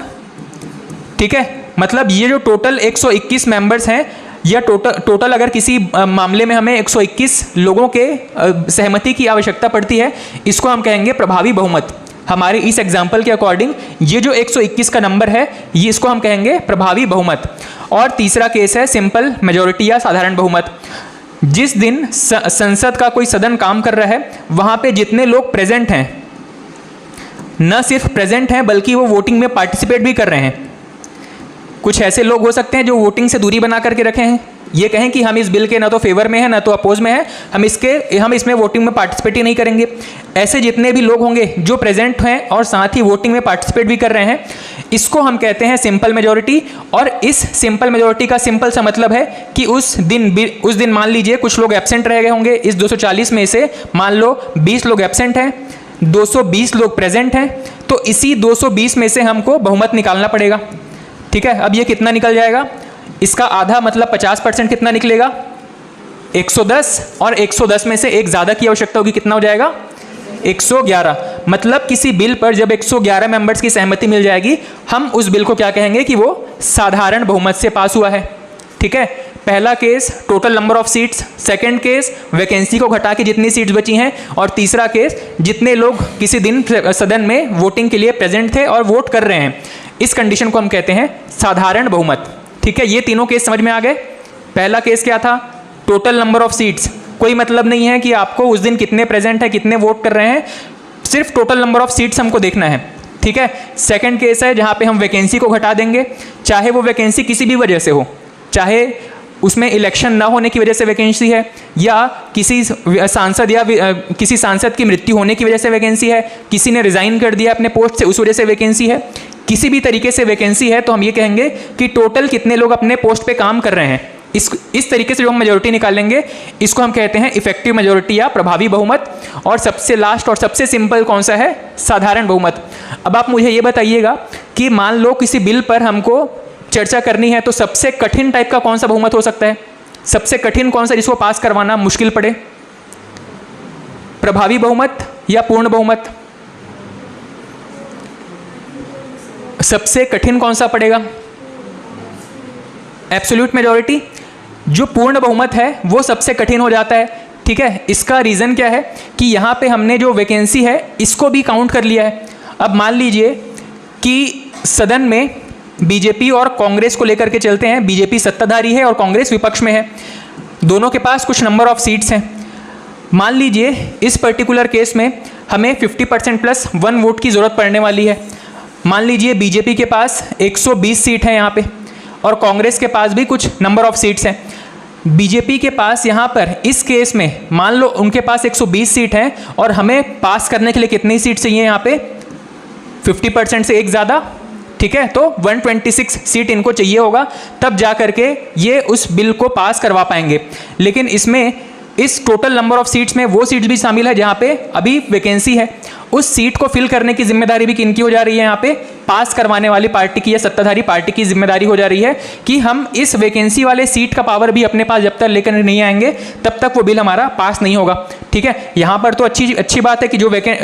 ठीक है, मतलब ये जो टोटल 121 मेंबर्स हैं, या टोटल अगर किसी मामले में हमें 121 लोगों के सहमति की आवश्यकता पड़ती है, इसको हम कहेंगे प्रभावी बहुमत। हमारे इस एग्जाम्पल के अकॉर्डिंग ये जो 121 का नंबर है, ये इसको हम कहेंगे प्रभावी बहुमत। और तीसरा केस है सिंपल मेजॉरिटी या साधारण बहुमत। जिस दिन संसद का कोई सदन काम कर रहा है, वहाँ पे जितने लोग प्रेजेंट हैं, न सिर्फ प्रेजेंट हैं बल्कि वो वोटिंग में पार्टिसिपेट भी कर रहे हैं। कुछ ऐसे लोग हो सकते हैं जो वोटिंग से दूरी बना करके रखे हैं, ये कहें कि हम इस बिल के ना तो फेवर में हैं ना तो अपोज में हैं, हम इसमें वोटिंग में पार्टिसिपेट ही नहीं करेंगे। ऐसे जितने भी लोग होंगे जो प्रेजेंट हैं और साथ ही वोटिंग में पार्टिसिपेट भी कर रहे हैं, इसको हम कहते हैं सिंपल मेजॉरिटी। और इस सिंपल मेजॉरिटी का सिंपल सा मतलब है कि उस दिन मान लीजिए कुछ लोग एब्सेंट रह गए होंगे। इस 240 में से मान लो 20 लोग एब्सेंट हैं, 220 लोग प्रेजेंट हैं, तो इसी 220 में से हमको बहुमत निकालना पड़ेगा। ठीक है, अब ये कितना निकल जाएगा? इसका आधा मतलब 50% कितना निकलेगा? 110, और 110 में से एक ज़्यादा की आवश्यकता होगी, कितना हो जाएगा? 111। मतलब किसी बिल पर जब 111 मेंबर्स की सहमति मिल जाएगी, हम उस बिल को क्या कहेंगे कि वो साधारण बहुमत से पास हुआ है। ठीक है, पहला case total number of seats, second case vacancy को घटा के जितनी सीट्स बची हैं, और तीसरा केस जितने लोग किसी दिन सदन में वोटिंग के लिए प्रेजेंट थे और वोट कर रहे हैं। इस कंडीशन को हम कहते हैं साधारण बहुमत। ठीक है, ये तीनों केस समझ में आ गए। पहला केस क्या था? Total number of seats. कोई मतलब नहीं है कि आपको उस दिन कितने प्रेजेंट है, कितने वोट कर रहे हैं, सिर्फ टोटल नंबर ऑफ सीट्स हमको देखना है। ठीक है, सेकंड केस है जहाँ पे हम वैकेंसी को घटा देंगे, चाहे वो वैकेंसी किसी भी वजह से हो, चाहे उसमें इलेक्शन ना होने की वजह से वैकेंसी है, या किसी सांसद या किसी सांसद की मृत्यु होने की वजह से वैकेंसी है, किसी ने रिजाइन कर दिया अपने पोस्ट से उस वजह से वैकेंसी है, किसी भी तरीके से वैकेंसी है, तो हम ये कहेंगे कि टोटल कितने लोग अपने पोस्ट पे काम कर रहे हैं, इस तरीके से जो हम मेजोरिटी निकालेंगे इसको हम कहते हैं इफेक्टिव मेजोरिटी या प्रभावी बहुमत। और सबसे लास्ट और सबसे सिंपल कौन सा है? साधारण बहुमत। अब आप मुझे ये बताइएगा कि मान लो किसी बिल पर हमको चर्चा करनी है, तो सबसे कठिन टाइप का कौन सा बहुमत हो सकता है? सबसे कठिन कौन सा जिसको पास करवाना मुश्किल पड़े? प्रभावी बहुमत या पूर्ण बहुमत? सबसे कठिन कौन सा पड़ेगा? Absolute majority. जो पूर्ण बहुमत है वो सबसे कठिन हो जाता है, ठीक है। इसका रीज़न क्या है कि यहाँ पे हमने जो वैकेंसी है इसको भी काउंट कर लिया है। अब मान लीजिए कि सदन में बीजेपी और कांग्रेस को लेकर के चलते हैं, बीजेपी सत्ताधारी है और कांग्रेस विपक्ष में है, दोनों के पास कुछ नंबर ऑफ सीट्स हैं। मान लीजिए इस पर्टिकुलर केस में हमें 50% प्लस 1 वोट की ज़रूरत पड़ने वाली है। मान लीजिए बीजेपी के पास 120 सीट है यहाँ पे, और कांग्रेस के पास भी कुछ नंबर ऑफ सीट्स हैं। बीजेपी के पास यहाँ पर इस केस में मान लो उनके पास 120 सीट हैं, और हमें पास करने के लिए कितनी सीट चाहिए यहाँ पे? 50% से एक ज़्यादा, ठीक है। तो 126 सीट इनको चाहिए होगा, तब जा करके ये उस बिल को पास करवा पाएंगे। लेकिन इसमें इस टोटल नंबर ऑफ सीट्स में वो सीट्स भी शामिल है जहाँ पे अभी वैकेंसी है। उस सीट को फिल करने की जिम्मेदारी भी किनकी हो जा रही है? यहाँ पे पास करवाने वाली पार्टी की या सत्ताधारी पार्टी की जिम्मेदारी हो जा रही है कि हम इस वैकेंसी वाले सीट का पावर भी अपने पास जब तक लेकर नहीं आएंगे तब तक वो बिल हमारा पास नहीं होगा, ठीक है। यहाँ पर तो अच्छी बात है कि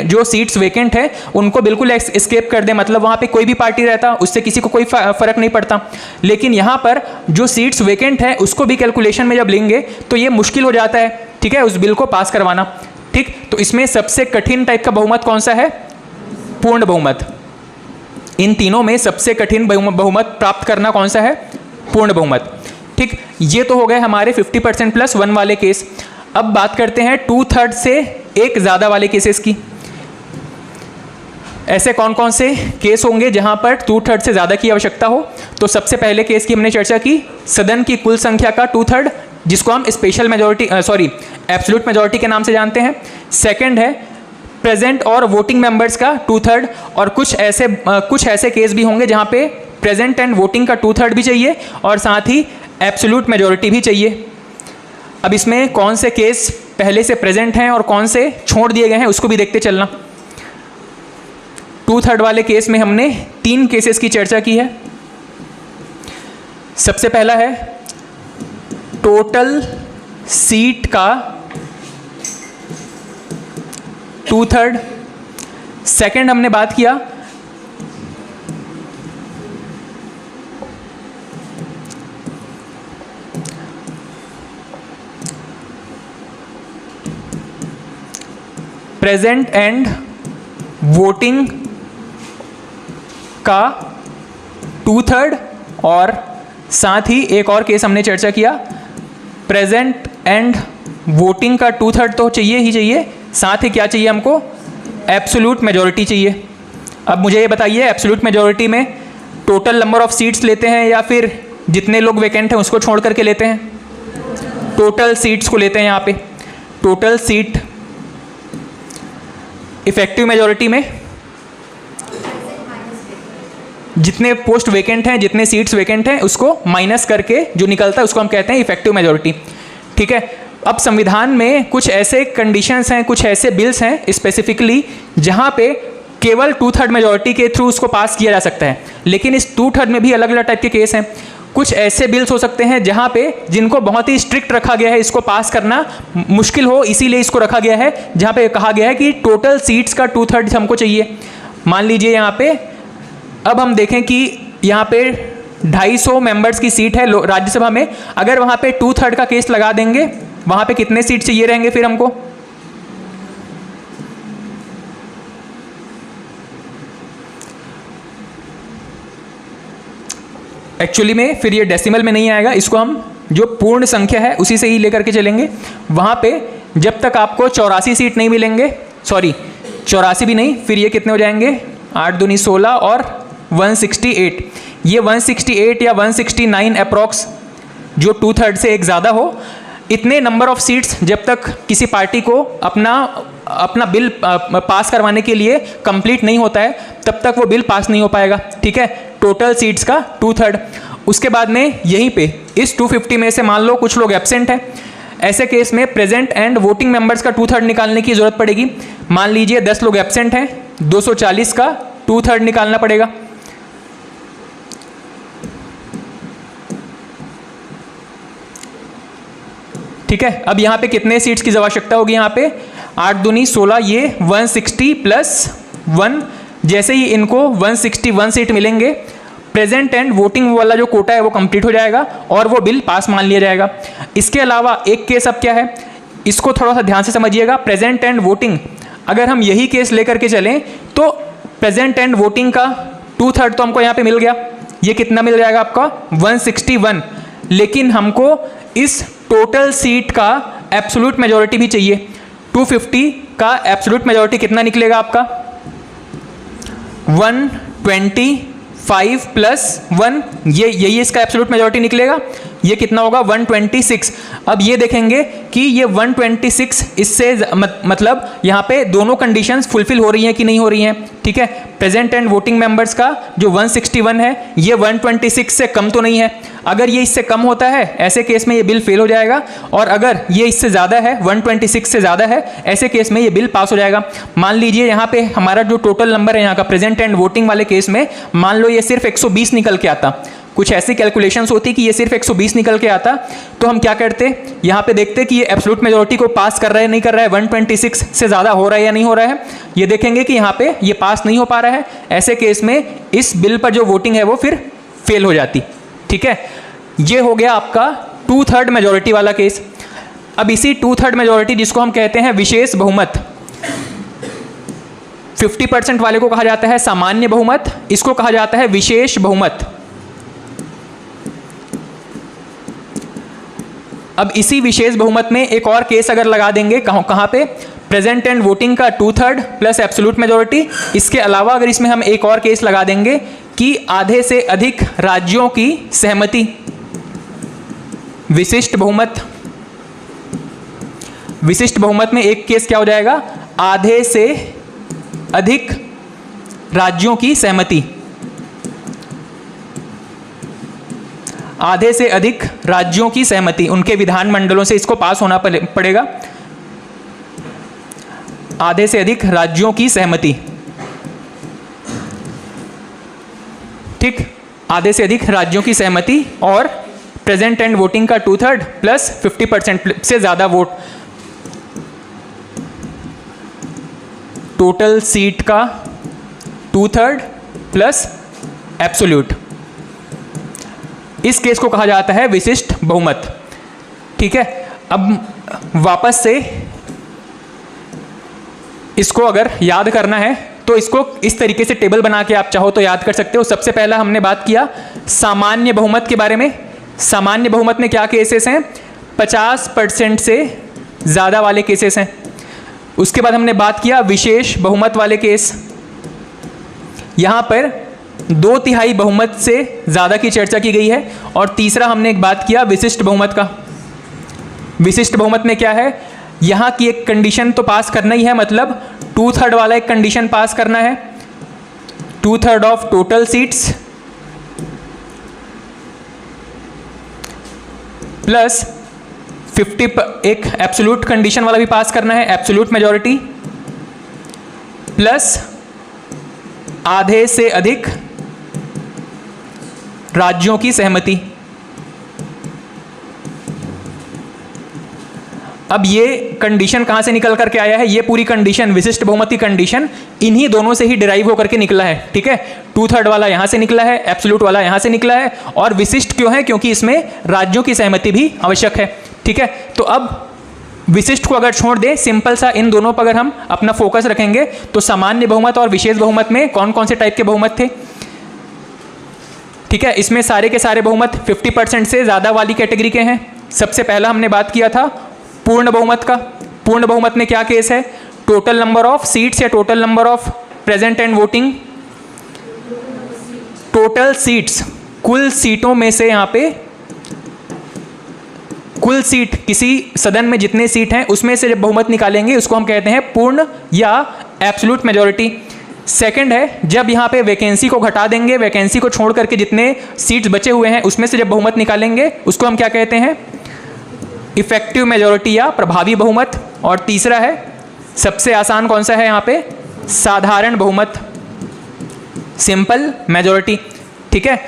जो सीट्स वैकेंट है उनको बिल्कुल एस्केप कर दे, मतलब वहाँ पे कोई भी पार्टी रहता उससे किसी को कोई फर्क नहीं पड़ता। लेकिन यहाँ पर जो सीट्स वैकेंट है उसको भी कैलकुलेशन में जब लेंगे तो ये मुश्किल हो जाता है, ठीक है, उस बिल को पास करवाना, ठीक। तो इसमें सबसे कठिन टाइप का बहुमत कौन सा है? पूर्ण बहुमत। इन तीनों में सबसे कठिन बहुमत प्राप्त करना कौन सा है? पूर्ण बहुमत, ठीक। ये तो हो गए हमारे 50% प्लस 1 वाले केस। अब बात करते हैं 2/3 से एक ज़्यादा वाले केसेस की। ऐसे कौन कौन से केस होंगे जहां पर 2/3 से ज़्यादा की आवश्यकता हो? तो सबसे पहले केस की हमने चर्चा की, सदन की कुल संख्या का 2/3, जिसको हम स्पेशल मेजॉरिटी एब्सोल्यूट मेजॉरिटी के नाम से जानते हैं। सेकंड है प्रेजेंट और वोटिंग मेंबर्स का 2/3, और कुछ ऐसे केस भी होंगे जहां पे प्रेजेंट एंड वोटिंग का 2/3 भी चाहिए और साथ ही एब्सोल्यूट मेजॉरिटी भी चाहिए। अब इसमें कौन से केस पहले से प्रेजेंट हैं और कौन से छोड़ दिए गए हैं उसको भी देखते चलना। 2/3 वाले केस में हमने 3 केसेस की चर्चा की है। सबसे पहला है टोटल सीट का 2/3। सेकंड हमने बात किया प्रेजेंट एंड वोटिंग का 2/3, और साथ ही एक और केस हमने चर्चा किया, प्रेजेंट एंड वोटिंग का 2/3 तो चाहिए ही चाहिए, साथ ही क्या चाहिए हमको? एब्सोल्यूट मेजॉरिटी चाहिए। अब मुझे ये बताइए, एब्सोल्यूट मेजॉरिटी में टोटल नंबर ऑफ सीट्स लेते हैं या फिर जितने लोग वैकेंट हैं उसको छोड़ करके लेते हैं? टोटल सीट्स को लेते हैं। यहाँ पे टोटल सीट इफेक्टिव मेजॉरिटी में जितने पोस्ट वैकेंट हैं, जितने सीट्स वैकेंट हैं, उसको माइनस करके जो निकलता है उसको हम कहते हैं इफेक्टिव मेजॉरिटी, ठीक है। अब संविधान में कुछ ऐसे कंडीशंस हैं, कुछ ऐसे बिल्स हैं स्पेसिफिकली जहां पे केवल 2/3 मेजॉरिटी के थ्रू उसको पास किया जा सकता है। लेकिन इस 2/3 में भी अलग अलग टाइप के केस हैं। कुछ ऐसे बिल्स हो सकते हैं जहां पे जिनको बहुत ही स्ट्रिक्ट रखा गया है, इसको पास करना मुश्किल हो, इसीलिए इसको रखा गया है, जहां पे कहा गया है कि टोटल सीट्स का 2/3 हमको चाहिए। मान लीजिए यहाँ पे अब हम देखें कि यहाँ पे 250 मेंबर्स की सीट है राज्यसभा में, अगर वहाँ पे 2/3 का केस लगा देंगे, वहाँ पे कितने सीट चाहिए रहेंगे फिर हमको? एक्चुअली में फिर ये डेसिमल में नहीं आएगा, इसको हम जो पूर्ण संख्या है उसी से ही लेकर के चलेंगे। वहाँ पे जब तक आपको 84 सीट नहीं मिलेंगे, सॉरी 84 भी नहीं, फिर ये कितने हो जाएंगे? 8 दूनी 16 और 168, ये 168 या 169 अप्रॉक्स जो 2/3 से एक ज़्यादा हो, इतने नंबर ऑफ सीट्स जब तक किसी पार्टी को अपना बिल पास करवाने के लिए कंप्लीट नहीं होता है तब तक वो बिल पास नहीं हो पाएगा। ठीक है, टोटल सीट्स का 2/3। उसके बाद में यहीं पे इस 250 में से मान लो कुछ लोग एब्सेंट हैं, ऐसे केस में प्रेजेंट एंड वोटिंग मेंबर्स का 2/3 निकालने की जरूरत पड़ेगी। मान लीजिए 10 लोग एब्सेंट हैं, 240 का 2/3 निकालना पड़ेगा। ठीक है, अब यहाँ पे कितने सीट्स की आवश्यकता होगी? यहाँ पे 8 दूनी 16, ये 160 प्लस 1। जैसे ही इनको 161 सीट मिलेंगे, प्रेजेंट एंड वोटिंग वाला जो कोटा है वो कंप्लीट हो जाएगा और वो बिल पास मान लिया जाएगा। इसके अलावा एक केस अब क्या है, इसको थोड़ा सा ध्यान से समझिएगा। प्रेजेंट एंड वोटिंग, अगर हम यही केस लेकर के चलें तो प्रेजेंट एंड वोटिंग का 2/3 तो हमको यहाँ पे मिल गया। ये कितना मिल जाएगा आपका? 161। लेकिन हमको इस टोटल सीट का एब्सोल्यूट मेजॉरिटी भी चाहिए। 250 का एब्सोल्यूट मेजॉरिटी कितना निकलेगा आपका? 125 प्लस 1, यही इसका एब्सोल्यूट मेजॉरिटी निकलेगा। ये कितना होगा? 126। अब ये देखेंगे कि ये 126 इससे मतलब यहाँ पे दोनों कंडीशंस फुलफिल हो रही हैं कि नहीं हो रही हैं। ठीक है, प्रेजेंट एंड वोटिंग मेंबर्स का जो 161 है ये 126 से कम तो नहीं है। अगर ये इससे कम होता है ऐसे केस में ये बिल फेल हो जाएगा, और अगर ये इससे ज़्यादा है, 126 से ज़्यादा है, ऐसे केस में ये बिल पास हो जाएगा। मान लीजिए यहाँ पे हमारा जो टोटल नंबर है यहाँ का प्रेजेंट एंड वोटिंग वाले केस में, मान लो ये सिर्फ 120 निकल के आता, कुछ ऐसी कैलकुलेशंस होती कि ये सिर्फ 120 निकल के आता, तो हम क्या करते, यहाँ पे देखते कि ये एब्सोल्यूट मेजॉरिटी को पास कर रहा है नहीं कर रहा है, 126 से ज़्यादा हो रहा है या नहीं हो रहा है। ये देखेंगे कि यहाँ पे ये पास नहीं हो पा रहा है, ऐसे केस में इस बिल पर जो वोटिंग है वो फिर फेल हो जाती। ठीक है, ये हो गया आपका 2/3 मेजॉरिटी वाला केस। अब इसी 2/3 मेजॉरिटी जिसको हम कहते हैं विशेष बहुमत, 50% वाले को कहा जाता है सामान्य बहुमत, इसको कहा जाता है विशेष बहुमत। अब इसी विशेष बहुमत में एक और केस अगर लगा देंगे, कहाँ पे? प्रेजेंट एंड वोटिंग का 2/3 प्लस एब्सोल्यूट मेजॉरिटी। इसके अलावा अगर इसमें हम एक और केस लगा देंगे कि आधे से अधिक राज्यों की सहमति, विशिष्ट बहुमत। विशिष्ट बहुमत में एक केस क्या हो जाएगा? आधे से अधिक राज्यों की सहमति, आधे से अधिक राज्यों की सहमति, उनके विधानमंडलों से इसको पास होना पड़ेगा। आधे से अधिक राज्यों की सहमति, ठीक, आधे से अधिक राज्यों की सहमति, और प्रेजेंट एंड वोटिंग का 2/3 प्लस 50% से ज़्यादा वोट, टोटल सीट का 2/3 प्लस एब्सोल्यूट। इस केस को कहा जाता है विशिष्ट बहुमत। ठीक है, अब वापस से इसको अगर याद करना है तो इसको इस तरीके से टेबल बना के आप चाहो तो याद कर सकते हो। सबसे पहला हमने बात किया सामान्य बहुमत के बारे में। सामान्य बहुमत में क्या केसेस हैं? 50% से ज़्यादा वाले केसेस हैं। उसके बाद हमने बात किया विशेष बहुमत वाले केस, यहाँ पर 2/3 बहुमत से ज़्यादा की चर्चा की गई है। और तीसरा हमने एक बात किया विशिष्ट बहुमत का। विशिष्ट बहुमत में क्या है? यहाँ की एक कंडीशन तो पास करना ही है, मतलब 2/3 वाला एक कंडीशन पास करना है, 2/3 ऑफ टोटल सीट्स प्लस 50, एक एब्सोल्यूट कंडीशन वाला भी पास करना है, एब्सोल्यूट मेजॉरिटी प्लस आधे से अधिक राज्यों की सहमति। अब ये कंडीशन कहां से निकल करके आया है? ये पूरी कंडीशन, विशिष्ट बहुमत की कंडीशन, इन्हीं दोनों से ही डिराइव होकर के निकला है। ठीक है, 2/3 वाला यहां से निकला है, एब्सोल्यूट वाला यहां से निकला है, और विशिष्ट क्यों है? क्योंकि इसमें राज्यों की सहमति भी आवश्यक है। ठीक है, तो अब विशिष्ट को अगर छोड़ दें, सिंपल सा इन दोनों पर अगर हम अपना फोकस रखेंगे तो सामान्य बहुमत और विशेष बहुमत में कौन कौन से टाइप के बहुमत थे? ठीक है, इसमें सारे के सारे बहुमत 50% से ज़्यादा वाली कैटेगरी के हैं। सबसे पहला हमने बात किया था पूर्ण बहुमत का। पूर्ण बहुमत में क्या केस है? टोटल नंबर ऑफ सीट्स या total number of present and voting, total seats, कुल सीटों में से यहाँ पे कुल सीट किसी सदन में जितने सीट हैं उसमें से जब बहुमत निकालेंगे उसको हम कहते हैं पूर्ण या एब्सोल्यूट मेजॉरिटी। सेकंड है जब यहाँ पे वैकेंसी को घटा देंगे, वैकेंसी को छोड़ करके जितने सीट्स बचे हुए हैं उसमें से जब बहुमत निकालेंगे उसको हम क्या कहते हैं, इफेक्टिव मेजॉरिटी या प्रभावी बहुमत। और तीसरा है सबसे आसान कौन सा है यहाँ पे, साधारण बहुमत, सिंपल मेजॉरिटी। ठीक है,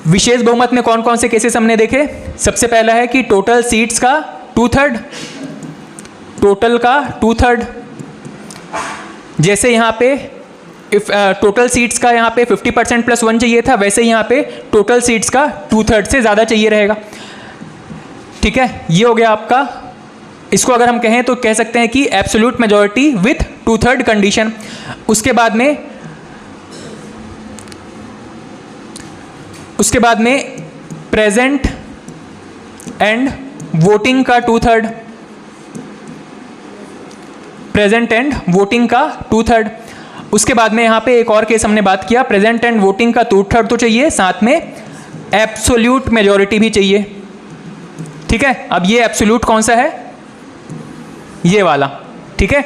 विशेष बहुमत में कौन कौन से केसेस हमने देखे, सबसे पहला है कि टोटल सीट्स का 2/3, टोटल का 2/3। जैसे यहाँ पे टोटल सीट्स का यहाँ पे 50% + 1 चाहिए था, वैसे यहाँ पे टोटल सीट्स का 2/3 से ज़्यादा चाहिए रहेगा। ठीक है, ये हो गया आपका, इसको अगर हम कहें तो कह सकते हैं कि एब्सोल्यूट मेजॉरिटी विथ 2/3 कंडीशन। उसके बाद में प्रेजेंट एंड वोटिंग का 2/3, प्रेजेंट एंड वोटिंग का 2/3। उसके बाद में यहाँ पे एक और केस हमने बात किया, प्रेजेंट एंड वोटिंग का 2/3 तो चाहिए, साथ में एब्सोल्यूट मेजॉरिटी भी चाहिए। ठीक है, अब ये एब्सोल्यूट कौन सा है, ये वाला। ठीक है,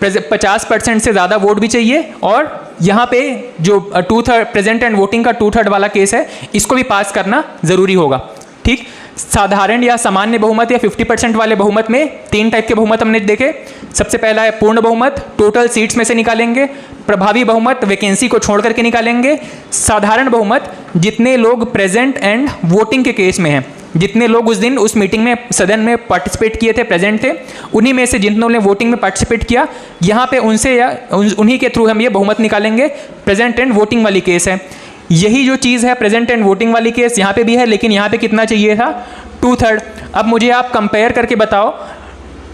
50% से ज़्यादा वोट भी चाहिए, और यहाँ पे जो 2/3 प्रेजेंट एंड वोटिंग का 2/3 वाला केस है इसको भी पास करना ज़रूरी होगा। ठीक, साधारण या सामान्य बहुमत या 50% वाले बहुमत में 3 टाइप के बहुमत हमने देखे। सबसे पहला है पूर्ण बहुमत, टोटल सीट्स में से निकालेंगे। प्रभावी बहुमत, वैकेंसी को छोड़ करके निकालेंगे। साधारण बहुमत, जितने लोग प्रेजेंट एंड वोटिंग के केस में हैं, जितने लोग उस दिन उस मीटिंग में सदन में पार्टिसिपेट किए थे, प्रेजेंट थे, उन्हीं में से जितनों ने वोटिंग में पार्टिसिपेट किया, यहाँ पे उनसे या उन्हीं के थ्रू हम ये बहुमत निकालेंगे। प्रेजेंट एंड वोटिंग वाली केस है, यही जो चीज़ है प्रेजेंट एंड वोटिंग वाली केस यहाँ पे भी है, लेकिन यहाँ पे कितना चाहिए था, 2/3। अब मुझे आप कंपेयर करके बताओ,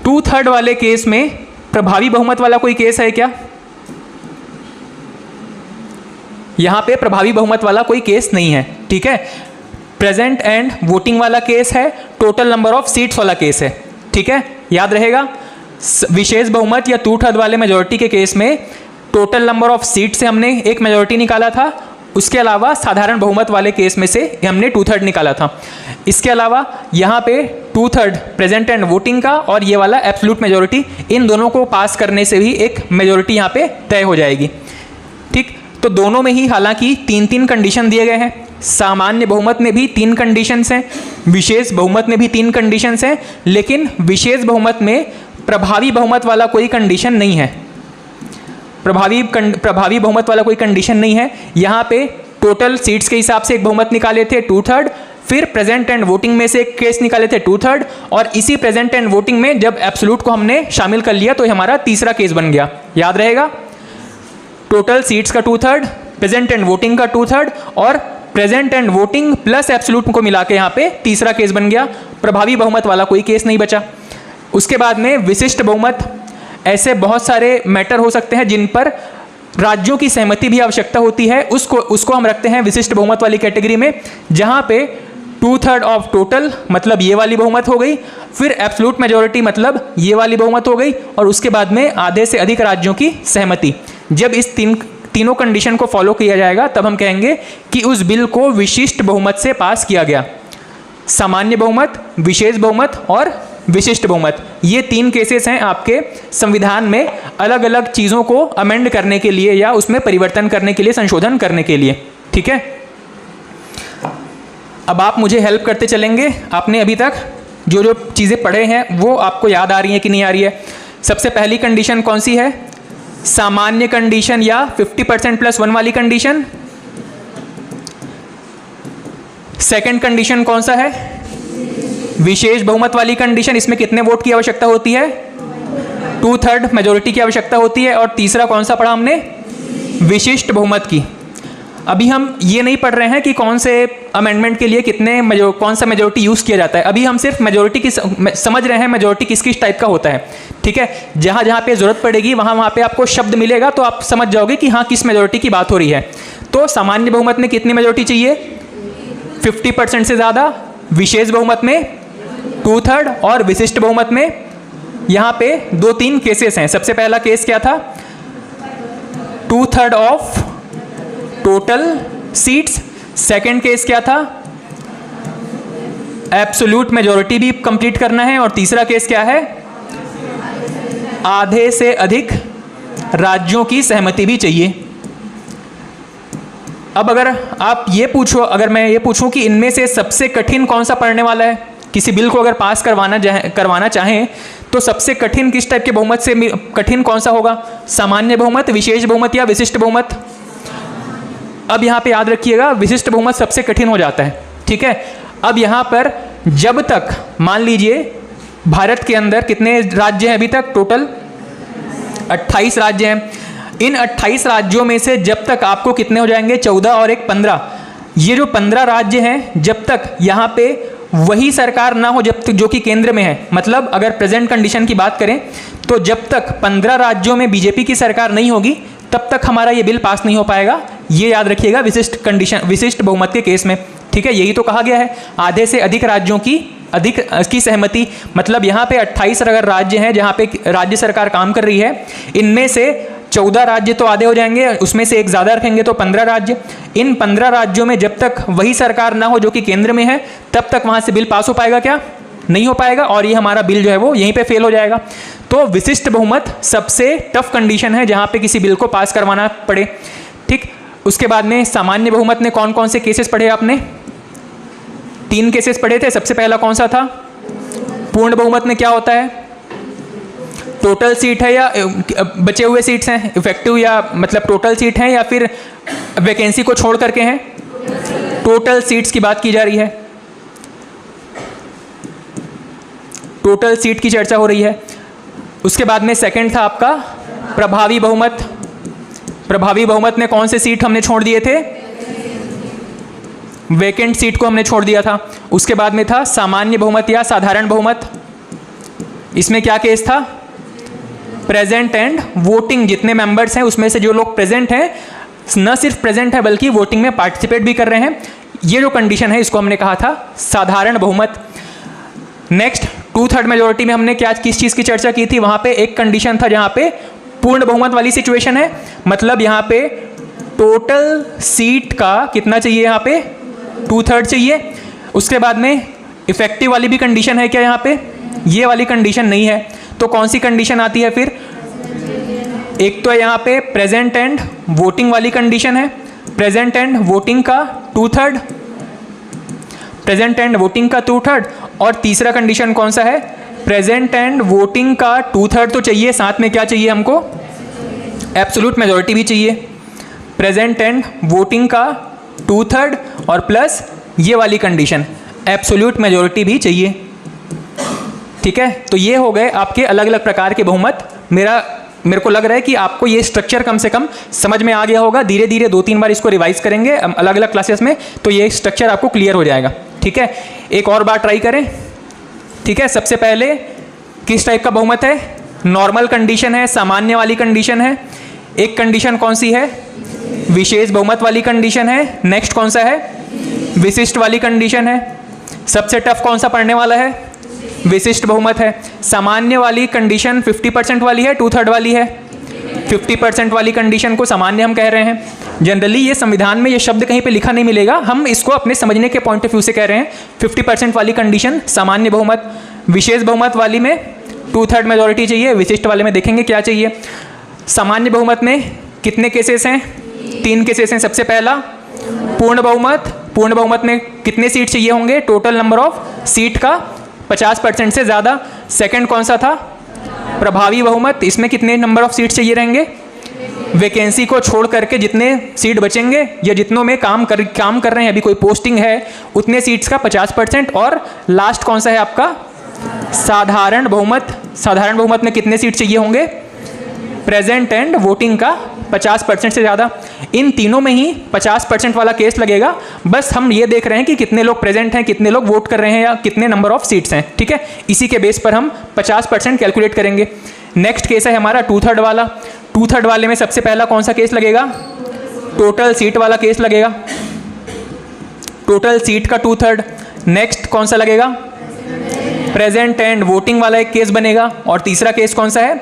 2/3 वाले केस में प्रभावी बहुमत वाला कोई केस है क्या? यहाँ पे प्रभावी बहुमत वाला कोई केस नहीं है। ठीक है, प्रेजेंट एंड वोटिंग वाला केस है, टोटल नंबर ऑफ सीट्स वाला केस है। ठीक है, याद रहेगा। विशेष बहुमत या 2/3 वाले मेजॉरिटी के केस में टोटल नंबर ऑफ सीट से हमने एक मेजॉरिटी निकाला था, उसके अलावा साधारण बहुमत वाले केस में से हमने 2/3 निकाला था। इसके अलावा यहाँ पे 2/3 प्रेजेंट एंड वोटिंग का और ये वाला एब्सोल्यूट मेजॉरिटी, इन दोनों को पास करने से भी एक मेजॉरिटी यहाँ पे तय हो जाएगी। ठीक, तो दोनों में ही हालांकि 3-3 कंडीशन दिए गए हैं। सामान्य बहुमत में भी 3 कंडीशंस हैं, विशेष बहुमत में भी 3 कंडीशंस हैं, लेकिन विशेष बहुमत में प्रभावी बहुमत वाला कोई कंडीशन नहीं है। प्रभावी बहुमत वाला कोई कंडीशन नहीं है। यहाँ पे टोटल सीट्स के हिसाब से एक बहुमत निकाले थे 2/3, फिर प्रेजेंट एंड वोटिंग में से एक केस निकाले थे 2/3, और इसी प्रेजेंट एंड वोटिंग में जब एब्सोल्यूट को हमने शामिल कर लिया तो हमारा तीसरा केस बन गया। याद रहेगा, टोटल सीट्स का 2/3, प्रेजेंट एंड वोटिंग का 2/3 और present and voting plus absolute को मिला के यहाँ पे तीसरा केस बन गया। प्रभावी बहुमत वाला कोई केस नहीं बचा। उसके बाद में विशिष्ट बहुमत, ऐसे बहुत सारे मैटर हो सकते हैं जिन पर राज्यों की सहमति भी आवश्यकता होती है, उसको हम रखते हैं विशिष्ट बहुमत वाली कैटेगरी में, जहाँ पे 2/3 ऑफ टोटल मतलब ये वाली बहुमत हो गई, फिर एब्सोल्यूट मेजॉरिटी मतलब ये वाली बहुमत हो गई, और उसके बाद में आधे से अधिक राज्यों की सहमति। जब इस तीनों कंडीशन को फॉलो किया जाएगा तब हम कहेंगे कि उस बिल को विशिष्ट बहुमत से पास किया गया। सामान्य बहुमत, विशेष बहुमत और विशिष्ट बहुमत, ये 3 केसेस हैं आपके संविधान में अलग अलग चीज़ों को अमेंड करने के लिए या उसमें परिवर्तन करने के लिए, संशोधन करने के लिए। ठीक है, अब आप मुझे हेल्प करते चलेंगे। आपने अभी तक जो जो चीज़ें पढ़े हैं वो आपको याद आ रही हैं कि नहीं आ रही है? सबसे पहली कंडीशन कौन सी है? सामान्य कंडीशन या 50% + 1 वाली कंडीशन। सेकंड कंडीशन कौन सा है? विशेष बहुमत वाली कंडीशन। इसमें कितने वोट की आवश्यकता होती है? 2/3 मेजॉरिटी की आवश्यकता होती है। और तीसरा कौन सा पढ़ा हमने? विशिष्ट बहुमत की। अभी हम ये नहीं पढ़ रहे हैं कि कौन से अमेंडमेंट के लिए कौन सा मेजॉरिटी यूज़ किया जाता है। अभी हम सिर्फ मेजॉरिटी की समझ रहे हैं, मेजॉरिटी किस किस टाइप का होता है। ठीक है, जहाँ जहाँ पे ज़रूरत पड़ेगी वहाँ पे आपको शब्द मिलेगा तो आप समझ जाओगे कि हाँ किस मेजॉरिटी की बात हो रही है। तो सामान्य बहुमत में कितनी मेजॉरिटी चाहिए? 50% से ज़्यादा। विशेष बहुमत में 2/3 और विशिष्ट बहुमत में यहाँ पे 2-3 केसेस हैं। सबसे पहला केस क्या था? 2/3 of total seats. Second case क्या था? एब्सोल्यूट मेजॉरिटी भी कंप्लीट करना है, और तीसरा केस क्या है, आधे से अधिक राज्यों की सहमति भी चाहिए। अब अगर आप ये पूछो, अगर मैं ये पूछूं कि इनमें से सबसे कठिन कौन सा पड़ने वाला है, किसी बिल को अगर पास करवाना चाहें तो सबसे कठिन किस टाइप के बहुमत से कठिन कौन सा होगा, सामान्य बहुमत, विशेष बहुमत या विशिष्ट बहुमत। अब यहाँ पे याद रखिएगा विशिष्ट बहुमत सबसे कठिन हो जाता है, ठीक है। अब यहाँ पर जब तक मान लीजिए भारत के अंदर कितने राज्य हैं अभी तक, टोटल 28 राज्य हैं। इन 28 राज्यों में से जब तक आपको कितने हो जाएंगे, 14 और एक 15, ये जो 15 राज्य हैं जब तक यहाँ पे वही सरकार ना हो जब तक जो कि केंद्र में है, मतलब अगर प्रेजेंट कंडीशन की बात करें तो जब तक 15 राज्यों में बीजेपी की सरकार नहीं होगी तब तक हमारा ये बिल पास नहीं हो पाएगा। ये याद रखिएगा विशिष्ट बहुमत के केस में, ठीक है। यही तो कहा गया है, आधे से अधिक राज्यों की सहमति, मतलब यहाँ पे 28 अगर राज्य हैं जहाँ पे राज्य सरकार काम कर रही है, इनमें से 14 राज्य तो आधे हो जाएंगे, उसमें से एक ज़्यादा रखेंगे तो 15 राज्य। इन 15 राज्यों में जब तक वही सरकार ना हो जो कि केंद्र में है तब तक वहाँ से बिल पास हो पाएगा क्या, नहीं हो पाएगा, और ये हमारा बिल जो है वो यहीं पे फेल हो जाएगा। तो विशिष्ट बहुमत सबसे टफ कंडीशन है जहाँ पे किसी बिल को पास करवाना पड़े, ठीक। उसके बाद में सामान्य बहुमत में कौन कौन से केसेस पढ़े आपने, 3 केसेस पढ़े थे। सबसे पहला कौन सा था, पूर्ण बहुमत में क्या होता है, टोटल सीट है या बचे हुए सीट्स हैं, इफेक्टिव या मतलब टोटल सीट हैं या फिर वैकेंसी को छोड़ करके हैं, टोटल सीट्स की बात की जा रही है, टोटल सीट की चर्चा हो रही है। उसके बाद में सेकंड था आपका प्रभावी बहुमत। प्रभावी बहुमत में कौन से सीट हमने छोड़ दिए थे, वैकेंट सीट को हमने छोड़ दिया था। उसके बाद में था सामान्य बहुमत या साधारण बहुमत। इसमें क्या केस था, प्रेजेंट एंड वोटिंग, जितने मेंबर्स हैं उसमें से जो लोग प्रेजेंट हैं, न सिर्फ प्रेजेंट है बल्कि वोटिंग में पार्टिसिपेट भी कर रहे हैं, ये जो कंडीशन है इसको हमने कहा था साधारण बहुमत। नेक्स्ट 2/3 मेजोरिटी में हमने क्या किस चीज़ की चर्चा की थी, वहाँ पे एक कंडीशन था जहाँ पे पूर्ण बहुमत वाली सिचुएशन है, मतलब यहाँ पे टोटल सीट का कितना चाहिए, यहाँ पे 2/3 चाहिए। उसके बाद में इफेक्टिव वाली भी कंडीशन है क्या, यहाँ पे ये वाली कंडीशन नहीं है, तो कौन सी कंडीशन आती है फिर, एक तो यहाँ पे प्रेजेंट एंड वोटिंग वाली कंडीशन है, प्रेजेंट एंड वोटिंग का 2/3, प्रेजेंट एंड वोटिंग का 2/3, और तीसरा कंडीशन कौन सा है, प्रेजेंट एंड वोटिंग का 2/3 तो चाहिए, साथ में क्या चाहिए हमको, एब्सोल्यूट मेजॉरिटी भी चाहिए, प्रेजेंट एंड वोटिंग का 2/3 और प्लस ये वाली कंडीशन एब्सोल्यूट मेजॉरिटी भी चाहिए, ठीक है। तो ये हो गए आपके अलग अलग प्रकार के बहुमत। मेरे को लग रहा है कि आपको ये स्ट्रक्चर कम से कम समझ में आ गया होगा, धीरे धीरे 2-3 बार इसको रिवाइज करेंगे अलग अलग क्लासेस में तो ये स्ट्रक्चर आपको क्लियर हो जाएगा, ठीक है। एक और बार ट्राई करें, ठीक है। सबसे पहले किस टाइप का बहुमत है, नॉर्मल कंडीशन है, सामान्य वाली कंडीशन है, एक कंडीशन कौन सी है, विशेष बहुमत वाली कंडीशन है, नेक्स्ट कौन सा है, विशिष्ट वाली कंडीशन है। सबसे टफ कौन सा पढ़ने वाला है, विशिष्ट बहुमत है। सामान्य वाली कंडीशन 50% वाली है, 2/3 वाली है, 50% वाली कंडीशन को सामान्य हम कह रहे हैं। जनरली ये संविधान में ये शब्द कहीं पे लिखा नहीं मिलेगा, हम इसको अपने समझने के पॉइंट ऑफ व्यू से कह रहे हैं। 50% वाली कंडीशन सामान्य बहुमत, विशेष बहुमत वाली में 2/3 मेजॉरिटी चाहिए, विशिष्ट वाले में देखेंगे क्या चाहिए। सामान्य बहुमत में कितने केसेस हैं, 3 केसेस हैं। सबसे पहला पूर्ण बहुमत, पूर्ण बहुमत में कितने सीट चाहिए होंगे, टोटल नंबर ऑफ सीट का 50% से ज़्यादा। सेकंड कौन सा था, प्रभावी बहुमत, इसमें कितने नंबर ऑफ सीट चाहिए रहेंगे, वैकेंसी को छोड़ करके जितने सीट बचेंगे या जितनों में काम कर रहे हैं, अभी कोई पोस्टिंग है, उतने सीट्स का 50%। और लास्ट कौन सा है आपका, साधारण बहुमत। साधारण बहुमत में कितने सीट चाहिए होंगे, प्रेजेंट एंड वोटिंग का 50% से ज़्यादा। इन तीनों में ही 50% वाला केस लगेगा, बस हम ये देख रहे हैं कि कितने लोग प्रेजेंट हैं, कितने लोग वोट कर रहे हैं या कितने नंबर ऑफ सीट्स हैं, ठीक है। इसी के बेस पर हम 50% कैलकुलेट करेंगे। नेक्स्ट केस है हमारा 2/3 वाला। 2/3 वाले में सबसे पहला कौन सा केस लगेगा, टोटल सीट वाला केस लगेगा, टोटल सीट का 2/3। नेक्स्ट कौन सा लगेगा, प्रेजेंट एंड वोटिंग वाला एक केस बनेगा। और तीसरा केस कौन सा है,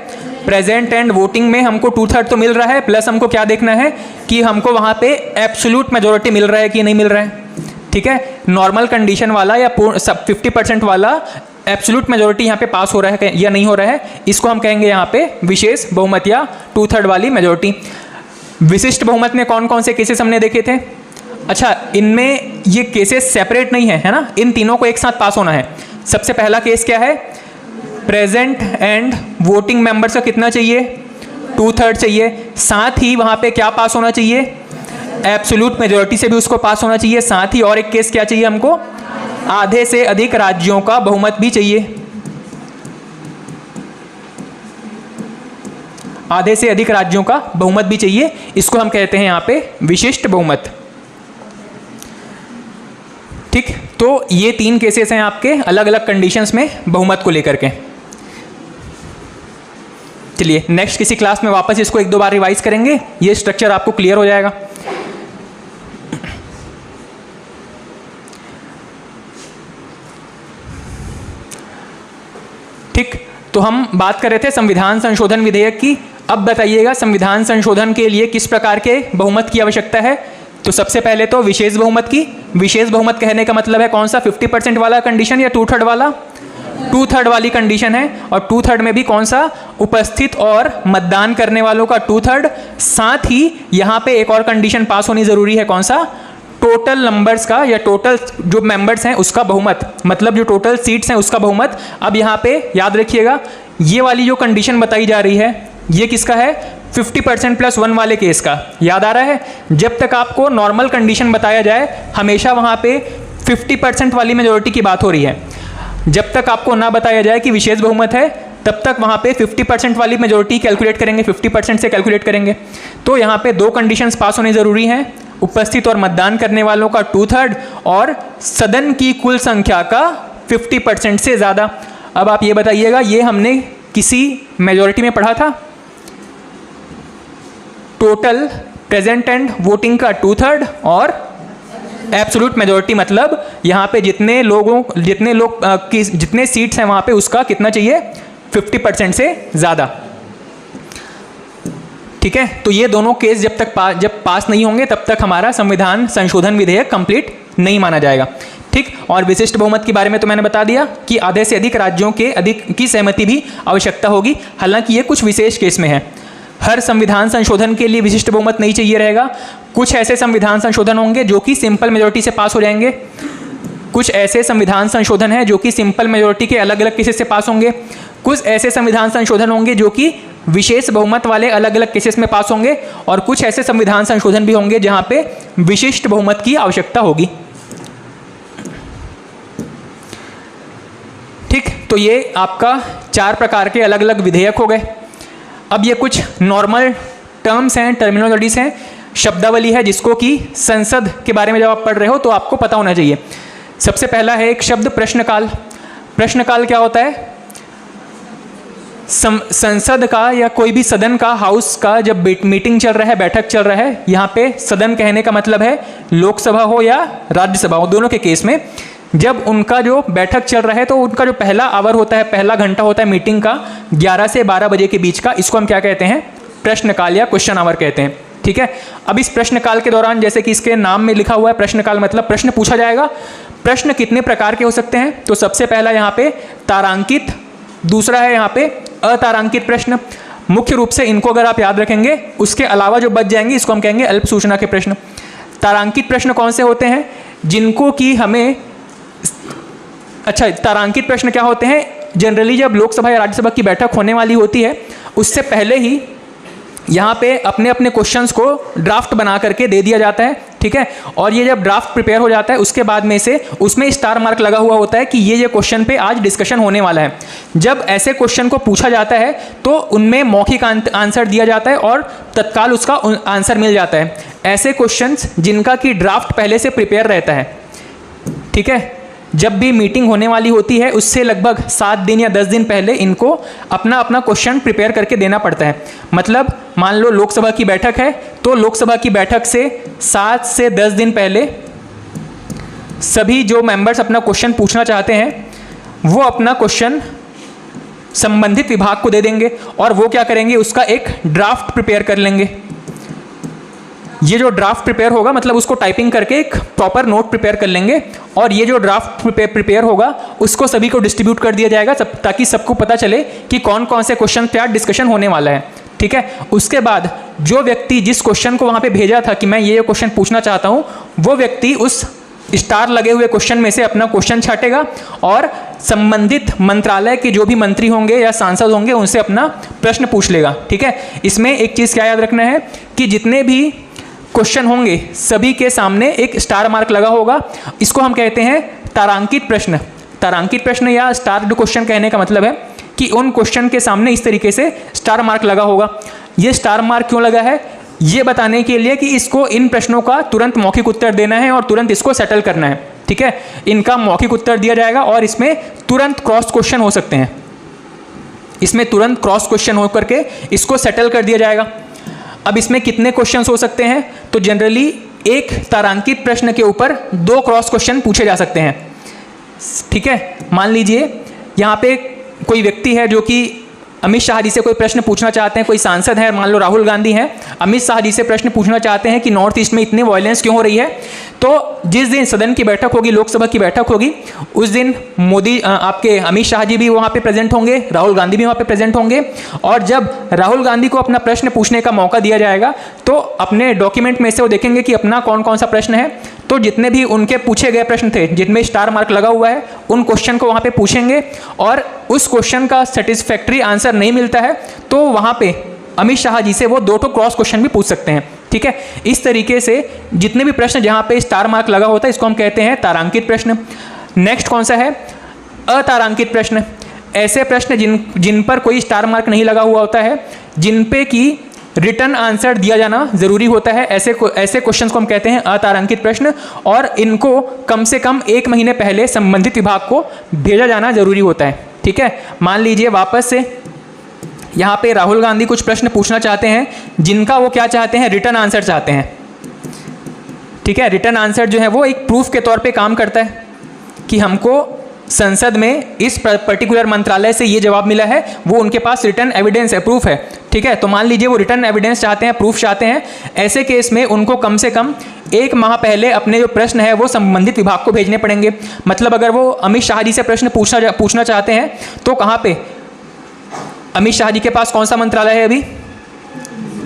प्रेजेंट एंड वोटिंग में हमको 2/3 तो मिल रहा है, प्लस हमको क्या देखना है कि हमको वहाँ पे एब्सोल्यूट मेजॉरिटी मिल रहा है कि नहीं मिल रहा है, ठीक है, नॉर्मल कंडीशन वाला या 50% वाला एब्सोल्यूट मेजोरिटी यहाँ पे पास हो रहा है या नहीं हो रहा है, इसको हम कहेंगे यहाँ पे विशेष बहुमत या 2/3 वाली मेजोरिटी। विशिष्ट बहुमत में कौन कौन से केसेस हमने देखे थे? अच्छा, इनमें ये केसेस सेपरेट नहीं है ना, इन तीनों को एक साथ पास होना है। सबसे पहला केस क्या है? प्रेजेंट एंड वोटिंग मेंबर्स का कितना चाहिए? 2/3 चाहिए। साथ ही वहाँ पे क्या पास होना चाहिए? एब्सोल्यूट मेजोरिटी से भी उसको पास होना चाहिए। साथ ही और एक केस क्या चाहिए हमको? आधे से अधिक राज्यों का बहुमत भी चाहिए। आधे से अधिक राज्यों का बहुमत भी चाहिए, इसको हम कहते हैं यहाँ पे विशिष्ट बहुमत। ठीक, तो ये 3 केसेस हैं आपके अलग अलग कंडीशंस में बहुमत को लेकर के। चलिए नेक्स्ट किसी क्लास में वापस इसको 1-2 बार रिवाइज करेंगे, ये स्ट्रक्चर आपको क्लियर हो जाएगा। ठीक, तो हम बात कर रहे थे संविधान संशोधन विधेयक की। अब बताइएगा संविधान संशोधन के लिए किस प्रकार के बहुमत की आवश्यकता है? तो सबसे पहले तो विशेष बहुमत की। विशेष बहुमत कहने का मतलब है कौन सा? 50% वाला कंडीशन या 2/3 वाला? 2/3 वाली कंडीशन है। और 2/3 में भी कौन सा? उपस्थित और मतदान करने वालों का 2/3। साथ ही यहाँ पे एक और कंडीशन पास होनी जरूरी है, कौन सा? टोटल नंबर्स का या टोटल जो मेंबर्स हैं उसका बहुमत, मतलब जो टोटल सीट्स हैं उसका बहुमत। अब यहाँ पे याद रखिएगा, ये वाली जो कंडीशन बताई जा रही है ये किसका है? 50% + 1 वाले केस का। याद आ रहा है, जब तक आपको नॉर्मल कंडीशन बताया जाए हमेशा वहाँ पे 50% वाली मेजोरिटी की बात हो रही है। जब तक आपको ना बताया जाए कि विशेष बहुमत है तब तक वहाँ पे 50% वाली मेजोरिटी कैलकुलेट करेंगे, 50% से कैलकुलेट करेंगे। तो यहाँ पे 2 कंडीशंस पास होनी ज़रूरी हैं, उपस्थित और मतदान करने वालों का 2/3 और सदन की कुल संख्या का 50% से ज़्यादा। अब आप ये बताइएगा, ये हमने किसी मेजोरिटी में पढ़ा था? टोटल प्रेजेंट एंड वोटिंग का 2/3 और एब्सोल्यूट मेजोरिटी, मतलब यहाँ पे जितने सीट्स हैं वहाँ पे उसका कितना चाहिए? 50% से ज़्यादा। ठीक है, तो ये दोनों केस जब पास नहीं होंगे तब तक हमारा संविधान संशोधन विधेयक कंप्लीट नहीं माना जाएगा। ठीक, और विशिष्ट बहुमत के बारे में तो मैंने बता दिया कि आधे से अधिक राज्यों के अधिक की सहमति भी आवश्यकता होगी। हालांकि ये कुछ विशेष केस में है, हर संविधान संशोधन के लिए विशिष्ट बहुमत नहीं चाहिए रहेगा। कुछ ऐसे संविधान संशोधन होंगे जो कि सिंपल मेजोरिटी से पास हो जाएंगे, कुछ ऐसे संविधान संशोधन हैं जो कि सिंपल मेजोरिटी के अलग अलग केसेस से पास होंगे, कुछ ऐसे संविधान संशोधन होंगे जो कि विशेष बहुमत वाले अलग अलग केसेस में पास होंगे, और कुछ ऐसे संविधान संशोधन भी होंगे जहां पे विशिष्ट बहुमत की आवश्यकता होगी। ठीक, तो ये आपका 4 प्रकार के अलग अलग विधेयक हो गए। अब ये कुछ नॉर्मल टर्म्स हैं, टर्मिनोलॉजीज हैं, शब्दावली है जिसको कि संसद के बारे में जब आप पढ़ रहे हो तो आपको पता होना चाहिए। सबसे पहला है एक शब्द प्रश्नकाल। प्रश्नकाल क्या होता है? संसद का या कोई भी सदन का, हाउस का जब मीटिंग चल रहा है, बैठक चल रहा है, यहाँ पे सदन कहने का मतलब है लोकसभा हो या राज्यसभा हो, दोनों के केस में जब उनका जो बैठक चल रहा है तो उनका जो पहला आवर होता है, पहला घंटा होता है मीटिंग का 11 से 12 बजे के बीच का, इसको हम क्या कहते हैं? प्रश्नकाल या क्वेश्चन आवर कहते हैं। ठीक है, अब इस प्रश्नकाल के दौरान जैसे कि इसके नाम में लिखा हुआ है प्रश्नकाल मतलब प्रश्न पूछा जाएगा। प्रश्न कितने प्रकार के हो सकते हैं? तो सबसे पहला यहाँ पे तारांकित, दूसरा है यहाँ पे अतारांकित प्रश्न। मुख्य रूप से इनको अगर आप याद रखेंगे, उसके अलावा जो बच जाएंगे इसको हम कहेंगे अल्प सूचना के प्रश्न। तारांकित प्रश्न कौन से होते हैं? जिनको कि हमें, अच्छा, तारांकित प्रश्न क्या होते हैं? जनरली जब लोकसभा या राज्यसभा की बैठक होने वाली होती है उससे पहले ही यहाँ पे अपने अपने क्वेश्चंस को ड्राफ्ट बना करके दे दिया जाता है। ठीक है, और ये जब ड्राफ्ट प्रिपेयर हो जाता है उसके बाद में से उसमें स्टार मार्क लगा हुआ होता है कि ये क्वेश्चन पे आज डिस्कशन होने वाला है। जब ऐसे क्वेश्चन को पूछा जाता है तो उनमें मौखिक आंसर दिया जाता है और तत्काल उसका आंसर मिल जाता है। ऐसे क्वेश्चंस जिनका कि ड्राफ्ट पहले से प्रिपेयर रहता है, ठीक है, जब भी मीटिंग होने वाली होती है उससे लगभग 7 दिन या 10 दिन पहले इनको अपना अपना क्वेश्चन प्रिपेयर करके देना पड़ता है। मतलब मान लो लोकसभा की बैठक है तो लोकसभा की बैठक से 7 से 10 दिन पहले सभी जो मेंबर्स अपना क्वेश्चन पूछना चाहते हैं वो अपना क्वेश्चन संबंधित विभाग को दे देंगे और वो क्या करेंगे? उसका एक ड्राफ्ट प्रिपेयर कर लेंगे। ये जो ड्राफ्ट प्रिपेयर होगा मतलब उसको टाइपिंग करके एक प्रॉपर नोट प्रिपेयर कर लेंगे, और ये जो ड्राफ्ट प्रिपेयर होगा उसको सभी को डिस्ट्रीब्यूट कर दिया जाएगा ताकि सबको पता चले कि कौन कौन से क्वेश्चन पे आज डिस्कशन होने वाला है। ठीक है, उसके बाद जो व्यक्ति जिस क्वेश्चन को वहाँ पे भेजा था कि मैं ये क्वेश्चन पूछना चाहता हूँ, वो व्यक्ति उस स्टार लगे हुए क्वेश्चन में से अपना क्वेश्चन छाटेगा और संबंधित मंत्रालय के जो भी मंत्री होंगे या सांसद होंगे उनसे अपना प्रश्न पूछ लेगा। ठीक है, इसमें एक चीज़ क्या याद रखना है कि जितने भी क्वेश्चन होंगे सभी के सामने एक स्टार मार्क लगा होगा। इसको हम कहते हैं तारांकित प्रश्न। तारांकित प्रश्न या स्टार्ड क्वेश्चन कहने का मतलब है कि उन क्वेश्चन के सामने इस तरीके से स्टार मार्क लगा होगा। ये स्टार मार्क क्यों लगा है, ये बताने के लिए कि इसको इन प्रश्नों का तुरंत मौखिक उत्तर देना है और तुरंत इसको सेटल करना है। ठीक है, इनका मौखिक उत्तर दिया जाएगा और इसमें तुरंत क्रॉस क्वेश्चन हो सकते हैं, इसमें तुरंत क्रॉस क्वेश्चन हो करके इसको सेटल कर दिया जाएगा। अब इसमें कितने क्वेश्चंस हो सकते हैं, तो जनरली एक तारांकित प्रश्न के ऊपर 2 क्रॉस क्वेश्चन पूछे जा सकते हैं। ठीक है, मान लीजिए यहाँ पे कोई व्यक्ति है जो कि अमित शाह जी से कोई प्रश्न पूछना चाहते हैं, कोई सांसद है, मान लो राहुल गांधी हैं, अमित शाह जी से प्रश्न पूछना चाहते हैं कि नॉर्थ ईस्ट में इतनी वायलेंस क्यों हो रही है। तो जिस दिन सदन की बैठक होगी, लोकसभा की बैठक होगी, उस दिन मोदी आपके अमित शाह जी भी वहाँ पे प्रेजेंट होंगे, राहुल गांधी भी वहाँ पे प्रेजेंट होंगे, और जब राहुल गांधी को अपना प्रश्न पूछने का मौका दिया जाएगा तो अपने डॉक्यूमेंट में से वो देखेंगे कि अपना कौन कौन सा प्रश्न है। तो जितने भी उनके पूछे गए प्रश्न थे जिनमें स्टार मार्क लगा हुआ है उन क्वेश्चन को वहाँ पे पूछेंगे, और उस क्वेश्चन का सेटिस्फैक्ट्री आंसर नहीं मिलता है तो वहाँ पे अमित शाह जी से वो 2 क्रॉस क्वेश्चन भी पूछ सकते हैं। ठीक है, इस तरीके से जितने भी प्रश्न जहाँ पे स्टार मार्क लगा होता है इसको हम कहते हैं तारांकित प्रश्न। नेक्स्ट कौन सा है, अतारांकित प्रश्न। ऐसे प्रश्न जिन पर कोई स्टार मार्क नहीं लगा हुआ होता है, जिन पे कि रिटर्न आंसर दिया जाना जरूरी होता है, ऐसे क्वेश्चंस को हम कहते हैं अतारांकित प्रश्न, और इनको कम से कम 1 महीने पहले संबंधित विभाग को भेजा जाना जरूरी होता है। ठीक है, मान लीजिए वापस से यहाँ पे राहुल गांधी कुछ प्रश्न पूछना चाहते हैं जिनका वो क्या चाहते हैं, रिटर्न आंसर चाहते हैं। ठीक है, रिटर्न आंसर जो है वो एक प्रूफ के तौर पे काम करता है कि हमको संसद में इस पर्टिकुलर मंत्रालय से ये जवाब मिला है, वो उनके पास रिटर्न एविडेंस है, प्रूफ है। ठीक है, तो मान लीजिए वो रिटर्न एविडेंस चाहते हैं, प्रूफ चाहते हैं, ऐसे केस में उनको कम से कम 1 माह पहले अपने जो प्रश्न है वो संबंधित विभाग को भेजने पड़ेंगे। मतलब अगर वो अमित शाह जी से प्रश्न पूछना चाहते हैं तो कहाँ पे, अमित शाह जी के पास कौन सा मंत्रालय है अभी,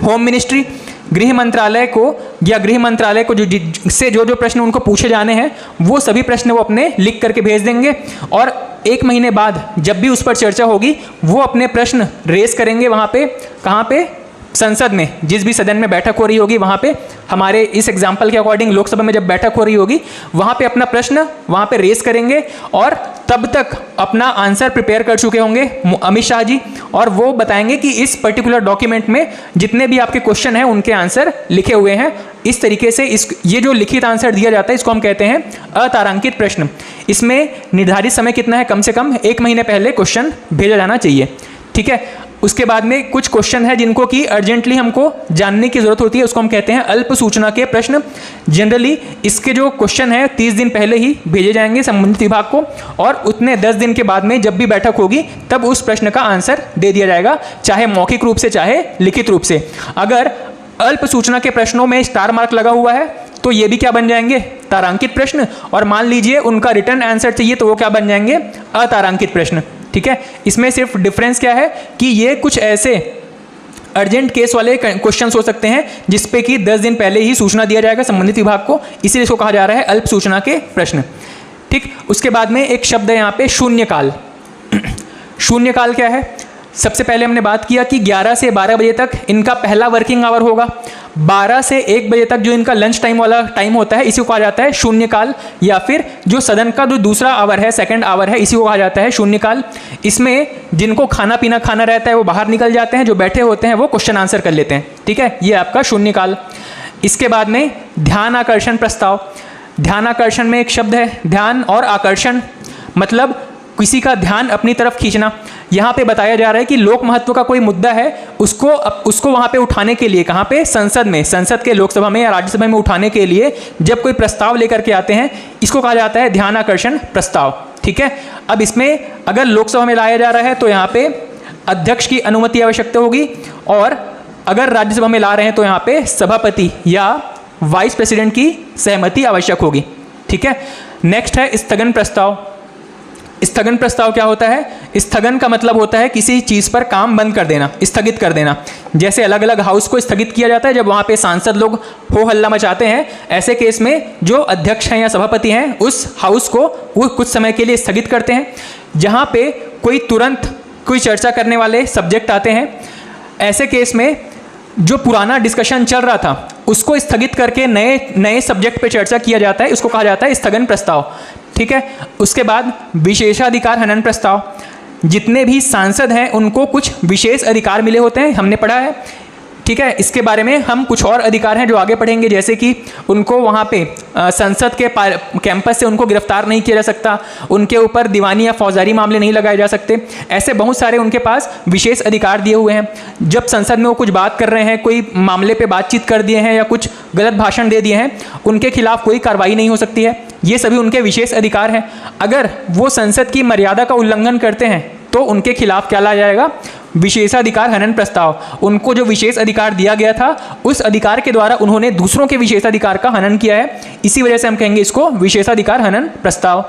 होम मिनिस्ट्री, गृह मंत्रालय को या गृह मंत्रालय को जो प्रश्न उनको पूछे जाने हैं वो सभी प्रश्न वो अपने लिख करके भेज देंगे, और 1 महीने बाद जब भी उस पर चर्चा होगी वो अपने प्रश्न रेस करेंगे वहाँ पे, कहाँ पे, संसद में, जिस भी सदन में बैठक हो रही होगी वहाँ पे। हमारे इस एग्जाम्पल के अकॉर्डिंग लोकसभा में जब बैठक हो रही होगी वहाँ पे अपना प्रश्न वहाँ पे रेस करेंगे, और तब तक अपना आंसर प्रिपेयर कर चुके होंगे अमित शाह जी, और वो बताएंगे कि इस पर्टिकुलर डॉक्यूमेंट में जितने भी आपके क्वेश्चन हैं उनके आंसर लिखे हुए हैं। इस तरीके से ये जो लिखित आंसर दिया जाता है इसको हम कहते हैं अतारांकित प्रश्न। इसमें निर्धारित समय कितना है, कम से कम 1 महीने पहले क्वेश्चन भेजा जाना चाहिए। ठीक है, उसके बाद में कुछ क्वेश्चन है जिनको कि अर्जेंटली हमको जानने की जरूरत होती है, उसको हम कहते हैं अल्प सूचना के प्रश्न। जनरली इसके जो क्वेश्चन है 30 दिन पहले ही भेजे जाएंगे संबंधित विभाग को, और उतने 10 दिन के बाद में जब भी बैठक होगी तब उस प्रश्न का आंसर दे दिया जाएगा, चाहे मौखिक रूप से चाहे लिखित रूप से। अगर अल्प सूचना के प्रश्नों में स्टार मार्क लगा हुआ है तो ये भी क्या बन जाएंगे, तारांकित प्रश्न, और मान लीजिए उनका रिटर्न आंसर चाहिए तो वो क्या बन जाएंगे, अतारांकित प्रश्न। ठीक है, इसमें सिर्फ डिफरेंस क्या है कि ये कुछ ऐसे अर्जेंट केस वाले क्वेश्चंस हो सकते हैं जिसपे कि 10 दिन पहले ही सूचना दिया जाएगा संबंधित विभाग को, इसीलिए इसको कहा जा रहा है अल्प सूचना के प्रश्न। ठीक, उसके बाद में एक शब्द है यहाँ पे शून्यकाल। शून्यकाल क्या है, सबसे पहले हमने बात किया कि 11 से 12 बजे तक इनका पहला वर्किंग आवर होगा, 12 से 1 बजे तक जो इनका लंच टाइम वाला टाइम होता है इसी को कहा जाता है शून्यकाल, या फिर जो सदन का जो दूसरा आवर है, सेकंड आवर है, इसी को कहा जाता है शून्यकाल। इसमें जिनको खाना पीना खाना रहता है वो बाहर निकल जाते हैं, जो बैठे होते हैं वो क्वेश्चन आंसर कर लेते हैं। ठीक है, ये आपका शून्यकाल। इसके बाद में ध्यान आकर्षण प्रस्ताव। ध्यान आकर्षण में एक शब्द है ध्यान और आकर्षण, मतलब किसी का ध्यान अपनी तरफ खींचना। यहाँ पे बताया जा रहा है कि लोक महत्व का कोई मुद्दा है, उसको वहाँ पे उठाने के लिए, कहाँ पे, संसद में, संसद के लोकसभा में या राज्यसभा में उठाने के लिए जब कोई प्रस्ताव लेकर के आते हैं इसको कहा जाता है ध्यान आकर्षण प्रस्ताव। ठीक है, अब इसमें अगर लोकसभा में लाया जा रहा है तो यहाँ पे अध्यक्ष की अनुमति आवश्यकता होगी, और अगर राज्यसभा में ला रहे हैं तो यहाँ पे सभापति या वाइस प्रेसिडेंट की सहमति आवश्यक होगी। ठीक है, नेक्स्ट है स्थगन प्रस्ताव। स्थगन प्रस्ताव क्या होता है? स्थगन का मतलब होता है किसी चीज़ पर काम बंद कर देना, स्थगित कर देना। जैसे अलग अलग हाउस को स्थगित किया जाता है जब वहाँ पे सांसद लोग हो हल्ला मचाते हैं, ऐसे केस में जो अध्यक्ष हैं या सभापति हैं उस हाउस को वो कुछ समय के लिए स्थगित करते हैं। जहाँ पे कोई तुरंत कोई चर्चा करने वाले सब्जेक्ट आते हैं, ऐसे केस में जो पुराना डिस्कशन चल रहा था उसको स्थगित करके नए सब्जेक्ट पे चर्चा किया जाता है, उसको कहा जाता है स्थगन प्रस्ताव। ठीक है, उसके बाद विशेषाधिकार हनन प्रस्ताव। जितने भी सांसद हैं उनको कुछ विशेष अधिकार मिले होते हैं, हमने पढ़ा है। ठीक है, इसके बारे में हम कुछ और अधिकार हैं जो आगे पढ़ेंगे, जैसे कि उनको वहाँ पे संसद के कैंपस से उनको गिरफ्तार नहीं किया जा सकता, उनके ऊपर दीवानी या फौजदारी मामले नहीं लगाए जा सकते। ऐसे बहुत सारे उनके पास विशेष अधिकार दिए हुए हैं। जब संसद में वो कुछ बात कर रहे हैं, कोई मामले पे बातचीत कर दिए हैं या कुछ गलत भाषण दे दिए हैं, उनके खिलाफ कोई कार्रवाई नहीं हो सकती है। ये सभी उनके विशेष अधिकार हैं। अगर वो संसद की मर्यादा का उल्लंघन करते हैं तो उनके खिलाफ क्या लाया जाएगा? विशेषाधिकार हनन प्रस्ताव। उनको जो विशेष अधिकार दिया गया था उस अधिकार के द्वारा उन्होंने दूसरों के विशेषाधिकार का हनन किया है, इसी वजह से हम कहेंगे इसको विशेषाधिकार हनन प्रस्ताव।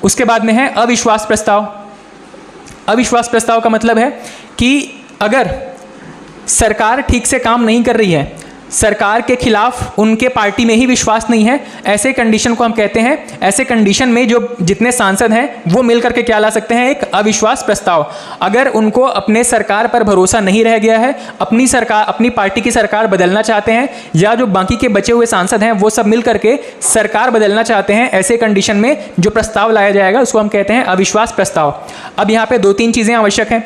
उसके बाद में है अविश्वास प्रस्ताव। अविश्वास प्रस्ताव का मतलब है कि अगर सरकार ठीक से काम नहीं कर रही है, सरकार के खिलाफ उनके पार्टी में ही विश्वास नहीं है, ऐसे कंडीशन को हम कहते हैं, ऐसे कंडीशन में जो जितने सांसद हैं वो मिलकर के क्या ला सकते हैं? एक अविश्वास प्रस्ताव। अगर उनको अपने सरकार पर भरोसा नहीं रह गया है, अपनी सरकार, अपनी पार्टी की सरकार बदलना चाहते हैं, या जो बाकी के बचे हुए सांसद हैं वो सब मिल करके सरकार बदलना चाहते हैं, ऐसे कंडीशन में जो प्रस्ताव लाया जाएगा उसको हम कहते हैं अविश्वास प्रस्ताव। अब यहाँ पे 2-3 चीज़ें आवश्यक हैं।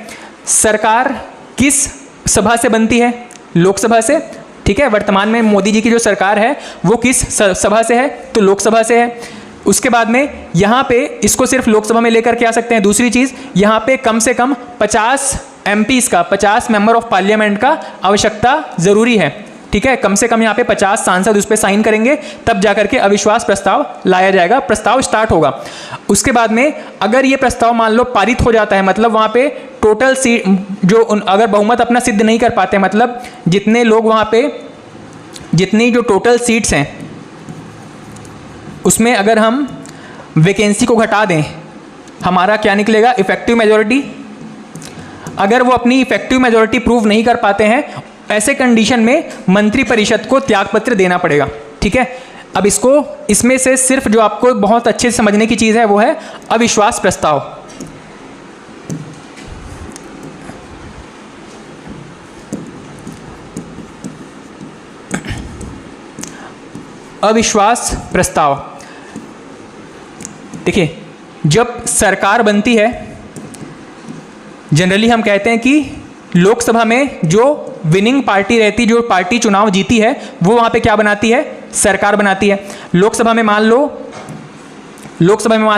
सरकार किस सभा से बनती है? लोकसभा से। ठीक है, वर्तमान में मोदी जी की जो सरकार है वो किस सभा से है? तो लोकसभा से है। उसके बाद में यहाँ पे इसको सिर्फ लोकसभा में लेकर के आ सकते हैं। दूसरी चीज़, यहाँ पे कम से कम 50 MPs का, 50 मेंबर ऑफ पार्लियामेंट का आवश्यकता ज़रूरी है। ठीक है, कम से कम यहाँ पे 50 सांसद उस पर साइन करेंगे, तब जाकर के अविश्वास प्रस्ताव लाया जाएगा, प्रस्ताव स्टार्ट होगा। उसके बाद में अगर ये प्रस्ताव मान लो पारित हो जाता है, मतलब वहाँ पे टोटल सीट जो अगर बहुमत अपना सिद्ध नहीं कर पाते, मतलब जितने लोग वहाँ पे, जितनी जो टोटल सीट्स हैं उसमें अगर हम वैकेंसी को घटा दें, हमारा क्या निकलेगा? Effective majority. अगर वो अपनी इफेक्टिव मेजॉरिटी प्रूव नहीं कर पाते हैं, ऐसे कंडीशन में मंत्रिपरिषद को त्यागपत्र देना पड़ेगा। ठीक है, अब इसमें से सिर्फ जो आपको बहुत अच्छे से समझने की चीज़ है वो है अविश्वास प्रस्ताव। अविश्वास प्रस्ताव, देखिए, जब सरकार बनती है जनरली हम कहते हैं कि लोकसभा में जो विनिंग पार्टी रहती, जो पार्टी चुनाव जीती है, वो वहाँ पे क्या बनाती है? सरकार बनाती है। लोकसभा में मान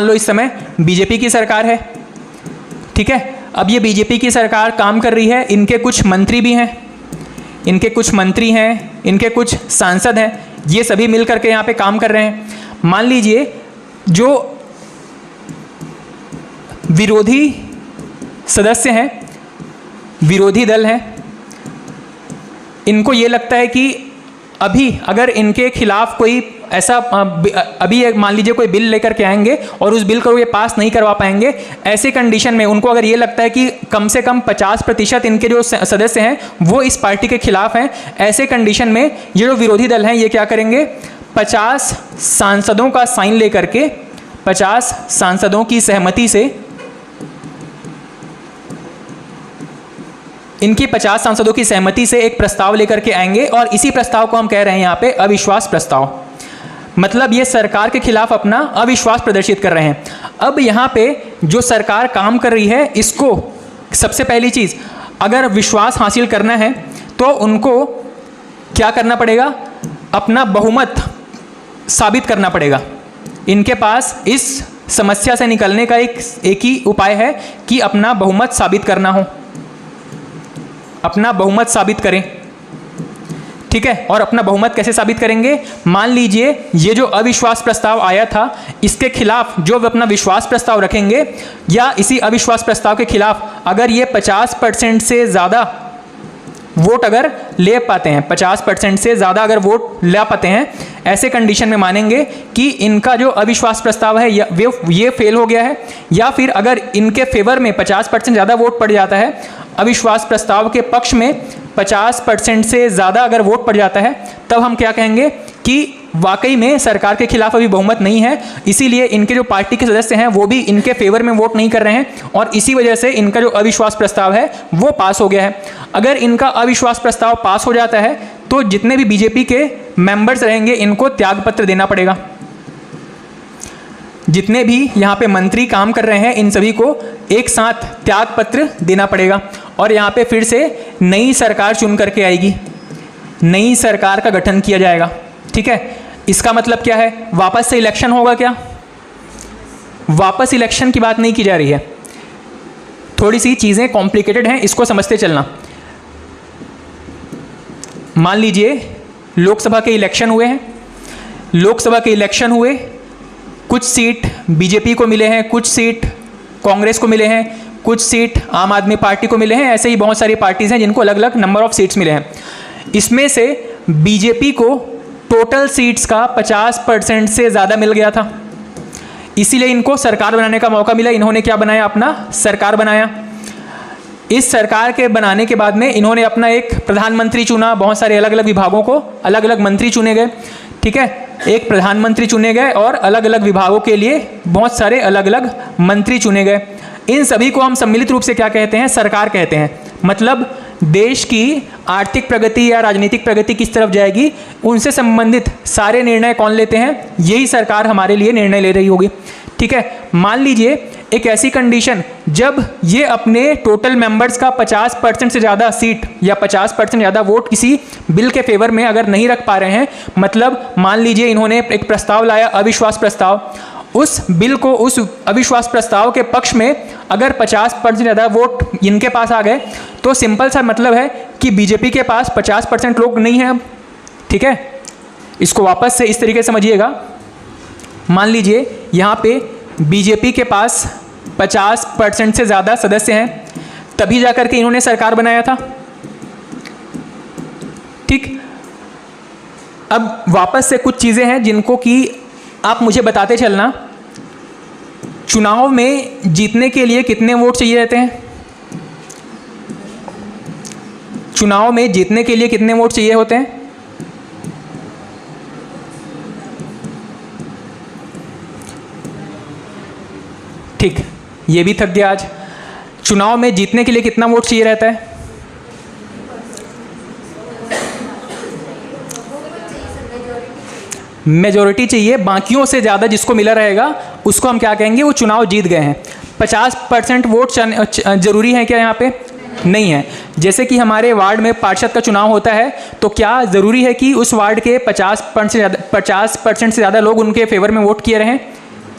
लो इस समय बीजेपी की सरकार है। ठीक है, अब ये बीजेपी की सरकार काम कर रही है, इनके कुछ मंत्री भी हैं, इनके कुछ सांसद हैं, ये सभी मिल करके यहाँ पे काम कर रहे हैं। मान लीजिए जो विरोधी सदस्य हैं, विरोधी दल हैं, इनको ये लगता है कि अभी अगर इनके खिलाफ कोई ऐसा अभी मान लीजिए कोई बिल लेकर के आएंगे और उस बिल को ये पास नहीं करवा पाएंगे, ऐसे कंडीशन में उनको अगर ये लगता है कि कम से कम 50% इनके जो सदस्य हैं वो इस पार्टी के खिलाफ हैं, ऐसे कंडीशन में ये जो विरोधी दल हैं ये क्या करेंगे? 50 सांसदों का साइन लेकर के, 50 सांसदों की सहमति से, इनकी 50 सांसदों की सहमति से एक प्रस्ताव लेकर के आएंगे और इसी प्रस्ताव को हम कह रहे हैं यहाँ पे अविश्वास प्रस्ताव। मतलब ये सरकार के खिलाफ अपना अविश्वास प्रदर्शित कर रहे हैं। अब यहाँ पे जो सरकार काम कर रही है, इसको सबसे पहली चीज़, अगर विश्वास हासिल करना है तो उनको क्या करना पड़ेगा? अपना बहुमत साबित करना पड़ेगा। इनके पास इस समस्या से निकलने का एक ही उपाय है कि अपना बहुमत साबित करना हो, अपना बहुमत साबित करें। ठीक है, और अपना बहुमत कैसे साबित करेंगे? मान लीजिए ये जो अविश्वास प्रस्ताव आया था, इसके खिलाफ जो अपना विश्वास प्रस्ताव रखेंगे या इसी अविश्वास प्रस्ताव के खिलाफ अगर ये 50% से ज़्यादा वोट अगर ले पाते हैं, 50% से ज़्यादा अगर वोट ला पाते हैं, ऐसे कंडीशन में मानेंगे कि इनका जो अविश्वास प्रस्ताव है ये फेल हो गया है, या फिर अगर इनके फेवर में 50% ज़्यादा वोट पड़ जाता है, अविश्वास प्रस्ताव के पक्ष में 50% से ज़्यादा अगर वोट पड़ जाता है, तब हम क्या कहेंगे कि वाकई में सरकार के खिलाफ अभी बहुमत नहीं है, इसीलिए इनके जो पार्टी के सदस्य हैं वो भी इनके फेवर में वोट नहीं कर रहे हैं और इसी वजह से इनका जो अविश्वास प्रस्ताव है वो पास हो गया है। अगर इनका अविश्वास प्रस्ताव पास हो जाता है तो जितने भी बीजेपी के मेंबर्स रहेंगे इनको त्यागपत्र देना पड़ेगा। जितने भी यहाँ पे मंत्री काम कर रहे हैं इन सभी को एक साथ त्यागपत्र देना पड़ेगा और यहाँ पे फिर से नई सरकार चुन करके आएगी, नई सरकार का गठन किया जाएगा। ठीक है, इसका मतलब क्या है, वापस से इलेक्शन होगा क्या? वापस इलेक्शन की बात नहीं की जा रही है, थोड़ी सी चीज़ें कॉम्प्लिकेटेड हैं, इसको समझते चलना। मान लीजिए लोकसभा के इलेक्शन हुए हैं, लोकसभा के इलेक्शन हुए, कुछ सीट बीजेपी को मिले हैं, कुछ सीट कांग्रेस को मिले हैं, कुछ सीट आम आदमी पार्टी को मिले हैं, ऐसे ही बहुत सारी पार्टीज हैं जिनको अलग अलग नंबर ऑफ सीट्स मिले हैं। इसमें से बीजेपी को टोटल सीट्स का 50% से ज़्यादा मिल गया था, इसीलिए इनको सरकार बनाने का मौका मिला। इन्होंने क्या बनाया, अपना सरकार बनाया। इस सरकार के बनाने के बाद में इन्होंने अपना एक प्रधानमंत्री चुना, बहुत सारे अलग अलग विभागों को अलग अलग मंत्री चुने गए। ठीक है, एक प्रधानमंत्री चुने गए और अलग अलग विभागों के लिए बहुत सारे अलग अलग मंत्री चुने गए। इन सभी को हम सम्मिलित रूप से क्या कहते हैं, सरकार कहते हैं। मतलब देश की आर्थिक प्रगति या राजनीतिक प्रगति किस तरफ जाएगी, उनसे संबंधित सारे निर्णय कौन लेते हैं, यही सरकार हमारे लिए निर्णय ले रही होगी। ठीक है, मान लीजिए एक ऐसी कंडीशन जब ये अपने टोटल मेंबर्स का 50% से ज़्यादा सीट या 50% ज़्यादा वोट किसी बिल के फेवर में अगर नहीं रख पा रहे हैं, मतलब मान लीजिए इन्होंने एक प्रस्ताव लाया, अविश्वास प्रस्ताव, उस बिल को, उस अविश्वास प्रस्ताव के पक्ष में अगर 50% ज़्यादा वोट इनके पास आ गए तो सिंपल सा मतलब है कि बीजेपी के पास 50% लोग नहीं हैं अब। ठीक है, इसको वापस से इस तरीके से समझिएगा। मान लीजिए यहाँ पे बीजेपी के पास 50% से ज़्यादा सदस्य हैं, तभी जाकर के इन्होंने सरकार बनाया था। ठीक, अब वापस से कुछ चीज़ें हैं जिनको कि आप मुझे बताते चलना। चुनाव में जीतने के लिए कितने वोट चाहिए रहते हैं? चुनाव में जीतने के लिए कितने वोट चाहिए होते हैं? ठीक, ये भी थक गया आज। चुनाव में जीतने के लिए कितना वोट चाहिए रहता है? मेजॉरिटी चाहिए, बाकियों से ज़्यादा जिसको मिला रहेगा उसको हम क्या कहेंगे, वो चुनाव जीत गए हैं। 50% वोट जरूरी है क्या यहाँ पे? नहीं है। जैसे कि हमारे वार्ड में पार्षद का चुनाव होता है तो क्या ज़रूरी है कि उस वार्ड के 50% से ज़्यादा लोग उनके फेवर में वोट किए रहें?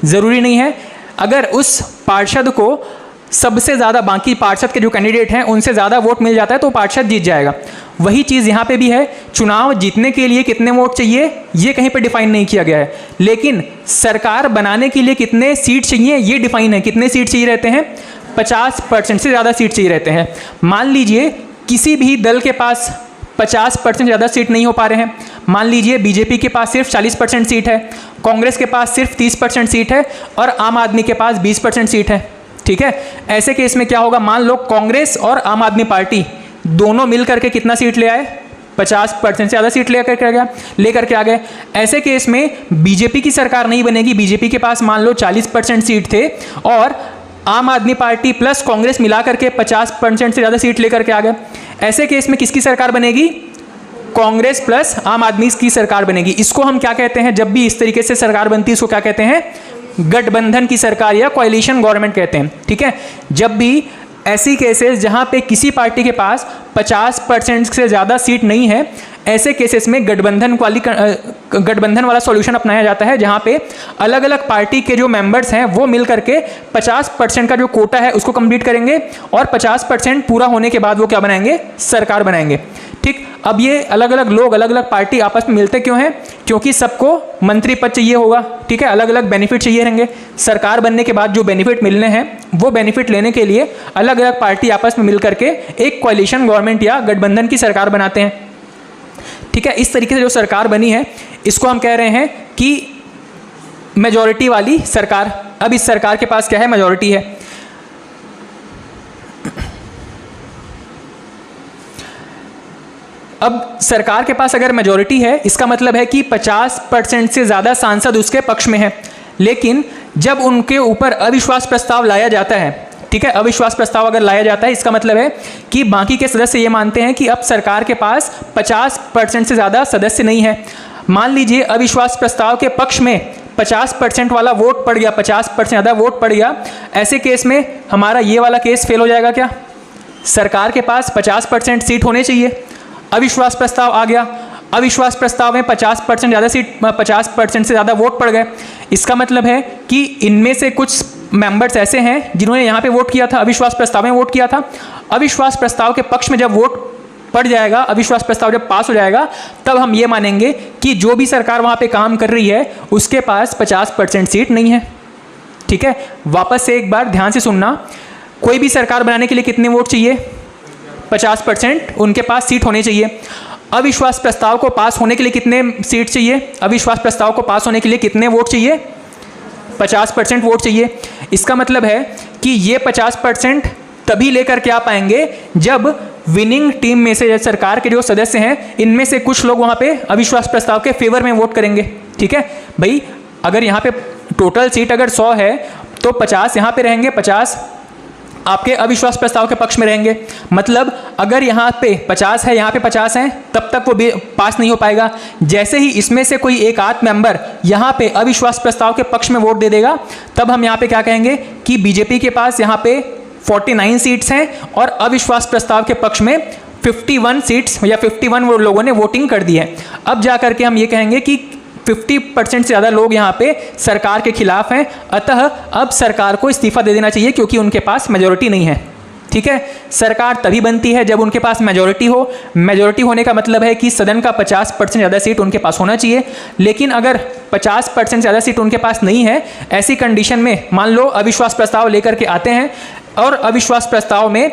ज़रूरी नहीं है। अगर उस पार्षद को सबसे ज़्यादा बाकी पार्षद के जो कैंडिडेट हैं उनसे ज़्यादा वोट मिल जाता है तो पार्षद जीत जाएगा। वही चीज़ यहाँ पे भी है, चुनाव जीतने के लिए कितने वोट चाहिए ये कहीं पे डिफाइन नहीं किया गया है, लेकिन सरकार बनाने के लिए कितने सीट चाहिए ये डिफाइन है। कितने सीट चाहिए रहते हैं? 50% से ज़्यादा सीट चाहिए रहते हैं। मान लीजिए किसी भी दल के पास 50% ज़्यादा सीट नहीं हो पा रहे हैं। मान लीजिए बीजेपी के पास सिर्फ 40% सीट है, कांग्रेस के पास सिर्फ 30% सीट है और आम आदमी के पास 20% सीट है। ठीक है, ऐसे केस में क्या होगा, मान लो कांग्रेस और आम आदमी पार्टी दोनों मिल करके कितना सीट ले आए? 50% से ज़्यादा सीट लेकर के आ गए। ऐसे केस में बीजेपी की सरकार नहीं बनेगी। बीजेपी के पास मान लो 40% सीट थे और आम आदमी पार्टी प्लस कांग्रेस मिला करके 50% से ज़्यादा सीट लेकर के आ गए। ऐसे केस में किसकी सरकार बनेगी? कांग्रेस प्लस आम आदमी की सरकार बनेगी। इसको हम क्या कहते हैं, जब भी इस तरीके से सरकार बनती है इसको क्या कहते हैं? गठबंधन की सरकार या कोएलिशन गवर्नमेंट कहते हैं। ठीक है, जब भी ऐसी केसेस जहां पे किसी पार्टी के पास 50% से ज़्यादा सीट नहीं है, ऐसे केसेस में गठबंधन वाला सॉल्यूशन अपनाया जाता है, जहां पे अलग अलग पार्टी के जो मेंबर्स हैं वो मिल करके 50% का जो कोटा है उसको कंप्लीट करेंगे और 50% पूरा होने के बाद वो क्या बनाएंगे? सरकार बनाएंगे। ठीक, अब ये अलग अलग लोग, अलग अलग पार्टी आपस में मिलते क्यों हैं? क्योंकि सबको मंत्री पद चाहिए होगा, ठीक है, अलग अलग बेनिफिट चाहिए रहेंगे। सरकार बनने के बाद जो बेनिफिट मिलने हैं वो बेनिफिट लेने के लिए अलग अलग पार्टी आपस में मिल करके एक कोalition गवर्नमेंट या गठबंधन की सरकार बनाते हैं, ठीक है। इस तरीके से जो सरकार बनी है इसको हम कह रहे हैं कि मेजॉरिटी वाली सरकार। अब इस सरकार के पास क्या है, मेजॉरिटी है। अब सरकार के पास अगर मेजॉरिटी है इसका मतलब है कि 50% से ज़्यादा सांसद उसके पक्ष में है। लेकिन जब उनके ऊपर अविश्वास प्रस्ताव लाया जाता है, ठीक है, अविश्वास प्रस्ताव अगर लाया जाता है इसका मतलब है कि बाकी के सदस्य ये मानते हैं कि अब सरकार के पास 50% से ज़्यादा सदस्य नहीं है। मान लीजिए अविश्वास प्रस्ताव के पक्ष में 50% वाला वोट पड़ गया, 50% ज़्यादा वोट पड़ गया, ऐसे केस में हमारा ये वाला केस फेल हो जाएगा क्या? सरकार के पास 50% सीट होने चाहिए, अविश्वास प्रस्ताव आ गया, अविश्वास प्रस्ताव में 50% ज़्यादा सीट, 50% से ज़्यादा वोट पड़ गए। इसका मतलब है कि इनमें से कुछ मेंबर्स ऐसे हैं जिन्होंने यहाँ पे वोट किया था, अविश्वास प्रस्ताव में वोट किया था। अविश्वास प्रस्ताव के पक्ष में जब वोट पड़ जाएगा, अविश्वास प्रस्ताव जब पास हो जाएगा, तब हम ये मानेंगे कि जो भी सरकार वहाँ पे काम कर रही है उसके पास 50% सीट नहीं है, ठीक है। वापस से एक बार ध्यान से सुनना, कोई भी सरकार बनाने के लिए कितने वोट चाहिए? 50% उनके पास सीट होने चाहिए। अविश्वास प्रस्ताव को पास होने के लिए कितने सीट चाहिए? अविश्वास प्रस्ताव को पास होने के लिए कितने वोट चाहिए? 50% वोट चाहिए। इसका मतलब है कि ये 50% तभी लेकर के आ पाएंगे जब विनिंग टीम में से सरकार के जो सदस्य हैं इनमें से कुछ लोग वहाँ पे अविश्वास प्रस्ताव के फेवर में वोट करेंगे, ठीक है भाई। अगर यहाँ पे टोटल सीट अगर 100 है तो 50 यहाँ पे रहेंगे, 50 आपके अविश्वास प्रस्ताव के पक्ष में रहेंगे। मतलब अगर यहाँ पे 50 है, यहाँ पे 50 हैं, तब तक वो पास नहीं हो पाएगा। जैसे ही इसमें से कोई एक आध मेंबर यहाँ पे अविश्वास प्रस्ताव के पक्ष में वोट दे देगा, तब हम यहाँ पे क्या कहेंगे कि बीजेपी के पास यहाँ पे 49 सीट्स हैं और अविश्वास प्रस्ताव के पक्ष में 51 सीट्स या 51 लोगों ने वोटिंग कर दी है। अब जा करके हम ये कहेंगे कि 50% से ज़्यादा लोग यहाँ पे सरकार के खिलाफ हैं, अतः अब सरकार को इस्तीफा दे देना चाहिए क्योंकि उनके पास मेजॉरिटी नहीं है, ठीक है। सरकार तभी बनती है जब उनके पास मेजॉरिटी हो। मेजॉरिटी होने का मतलब है कि सदन का 50% ज़्यादा सीट उनके पास होना चाहिए। लेकिन अगर 50% ज़्यादा सीट उनके पास नहीं है, ऐसी कंडीशन में मान लो अविश्वास प्रस्ताव लेकर के आते हैं और अविश्वास प्रस्ताव में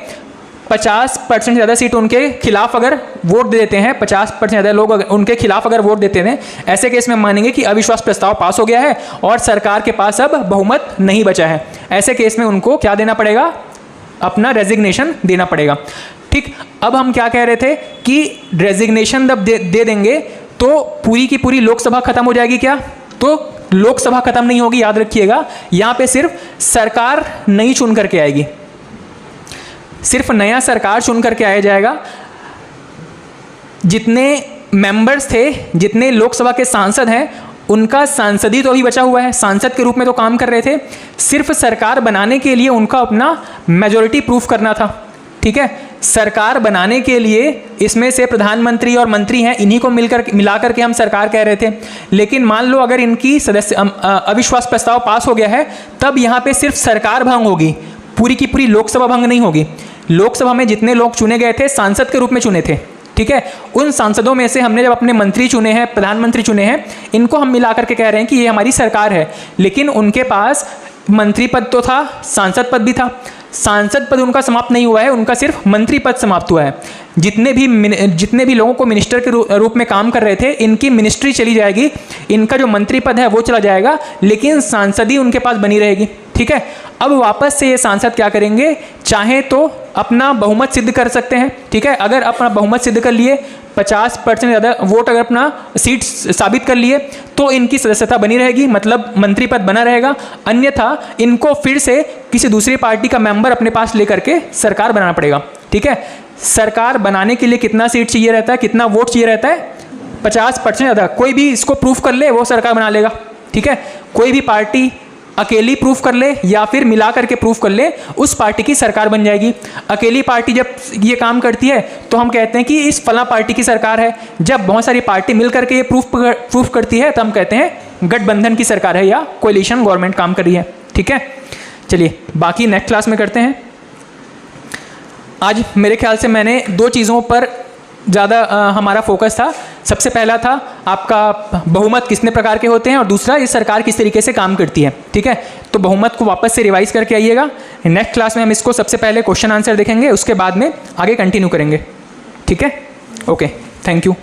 50% ज़्यादा सीट उनके खिलाफ अगर वोट दे देते हैं, 50% ज़्यादा लोग उनके खिलाफ अगर वोट देते हैं, ऐसे केस में मानेंगे कि अविश्वास प्रस्ताव पास हो गया है और सरकार के पास अब बहुमत नहीं बचा है। ऐसे केस में उनको क्या देना पड़ेगा? अपना रेजिग्नेशन देना पड़ेगा, ठीक। अब हम क्या कह रहे थे कि रेजिग्नेशन जब दे देंगे तो पूरी की पूरी लोकसभा खत्म हो जाएगी क्या? तो लोकसभा खत्म नहीं होगी, याद रखिएगा। यहाँ पे सिर्फ सरकार नई चुन करके आएगी, सिर्फ नया सरकार चुन करके आया जाएगा। जितने मेंबर्स थे, जितने लोकसभा के सांसद हैं, उनका सांसदी तो अभी बचा हुआ है, सांसद के रूप में तो काम कर रहे थे। सिर्फ सरकार बनाने के लिए उनका अपना मेजॉरिटी प्रूफ करना था, ठीक है। सरकार बनाने के लिए इसमें से प्रधानमंत्री और मंत्री हैं, इन्हीं को मिलाकर के हम सरकार कह रहे थे। लेकिन मान लो अगर इनकी सदस्य अविश्वास प्रस्ताव पास हो गया है, तब यहाँ पे सिर्फ सरकार भंग होगी, पूरी की पूरी लोकसभा भंग नहीं होगी। लोकसभा में जितने लोग चुने गए थे सांसद के रूप में चुने थे, ठीक है। उन सांसदों में से हमने जब अपने मंत्री चुने हैं, प्रधानमंत्री चुने हैं, इनको हम मिला करके कह रहे हैं कि ये हमारी सरकार है। लेकिन उनके पास मंत्री पद तो था, सांसद पद भी था। सांसद पद उनका समाप्त नहीं हुआ है, उनका सिर्फ मंत्री पद समाप्त हुआ है। जितने भी लोगों को मिनिस्टर के रूप में काम कर रहे थे, इनकी मिनिस्ट्री चली जाएगी, इनका जो मंत्री पद है वो चला जाएगा, लेकिन सांसदी उनके पास बनी रहेगी, ठीक है। अब वापस से ये सांसद क्या करेंगे? चाहे तो अपना बहुमत सिद्ध कर सकते हैं, ठीक है। अगर अपना बहुमत सिद्ध कर लिए, 50% ज़्यादा वोट अगर अपना सीट साबित कर लिए, तो इनकी सदस्यता बनी रहेगी, मतलब मंत्री पद बना रहेगा। अन्यथा इनको फिर से किसी दूसरी पार्टी का मेंबर अपने पास लेकर के सरकार बनाना पड़ेगा, ठीक है। सरकार बनाने के लिए कितना सीट चाहिए रहता है, कितना वोट चाहिए रहता है? 50% ज़्यादा। कोई भी इसको प्रूफ कर ले वो सरकार बना लेगा, ठीक है। कोई भी पार्टी अकेली प्रूफ कर ले या फिर मिला करके प्रूफ कर ले, उस पार्टी की सरकार बन जाएगी। अकेली पार्टी जब ये काम करती है तो हम कहते हैं कि इस फला पार्टी की सरकार है। जब बहुत सारी पार्टी मिल करके ये प्रूफ करती है तो हम कहते हैं गठबंधन की सरकार है या कोलिशन गवर्नमेंट काम कर रही है, ठीक है। चलिए बाकी नेक्स्ट क्लास में करते हैं। आज मेरे ख्याल से मैंने 2 चीज़ों पर ज़्यादा हमारा फोकस था। सबसे पहला था आपका बहुमत कितने प्रकार के होते हैं, और दूसरा ये सरकार किस तरीके से काम करती है। ठीक है, तो बहुमत को वापस से रिवाइज करके आइएगा। नेक्स्ट क्लास में हम इसको सबसे पहले क्वेश्चन आंसर देखेंगे, उसके बाद में आगे कंटिन्यू करेंगे। ठीक है, ओके, थैंक यू।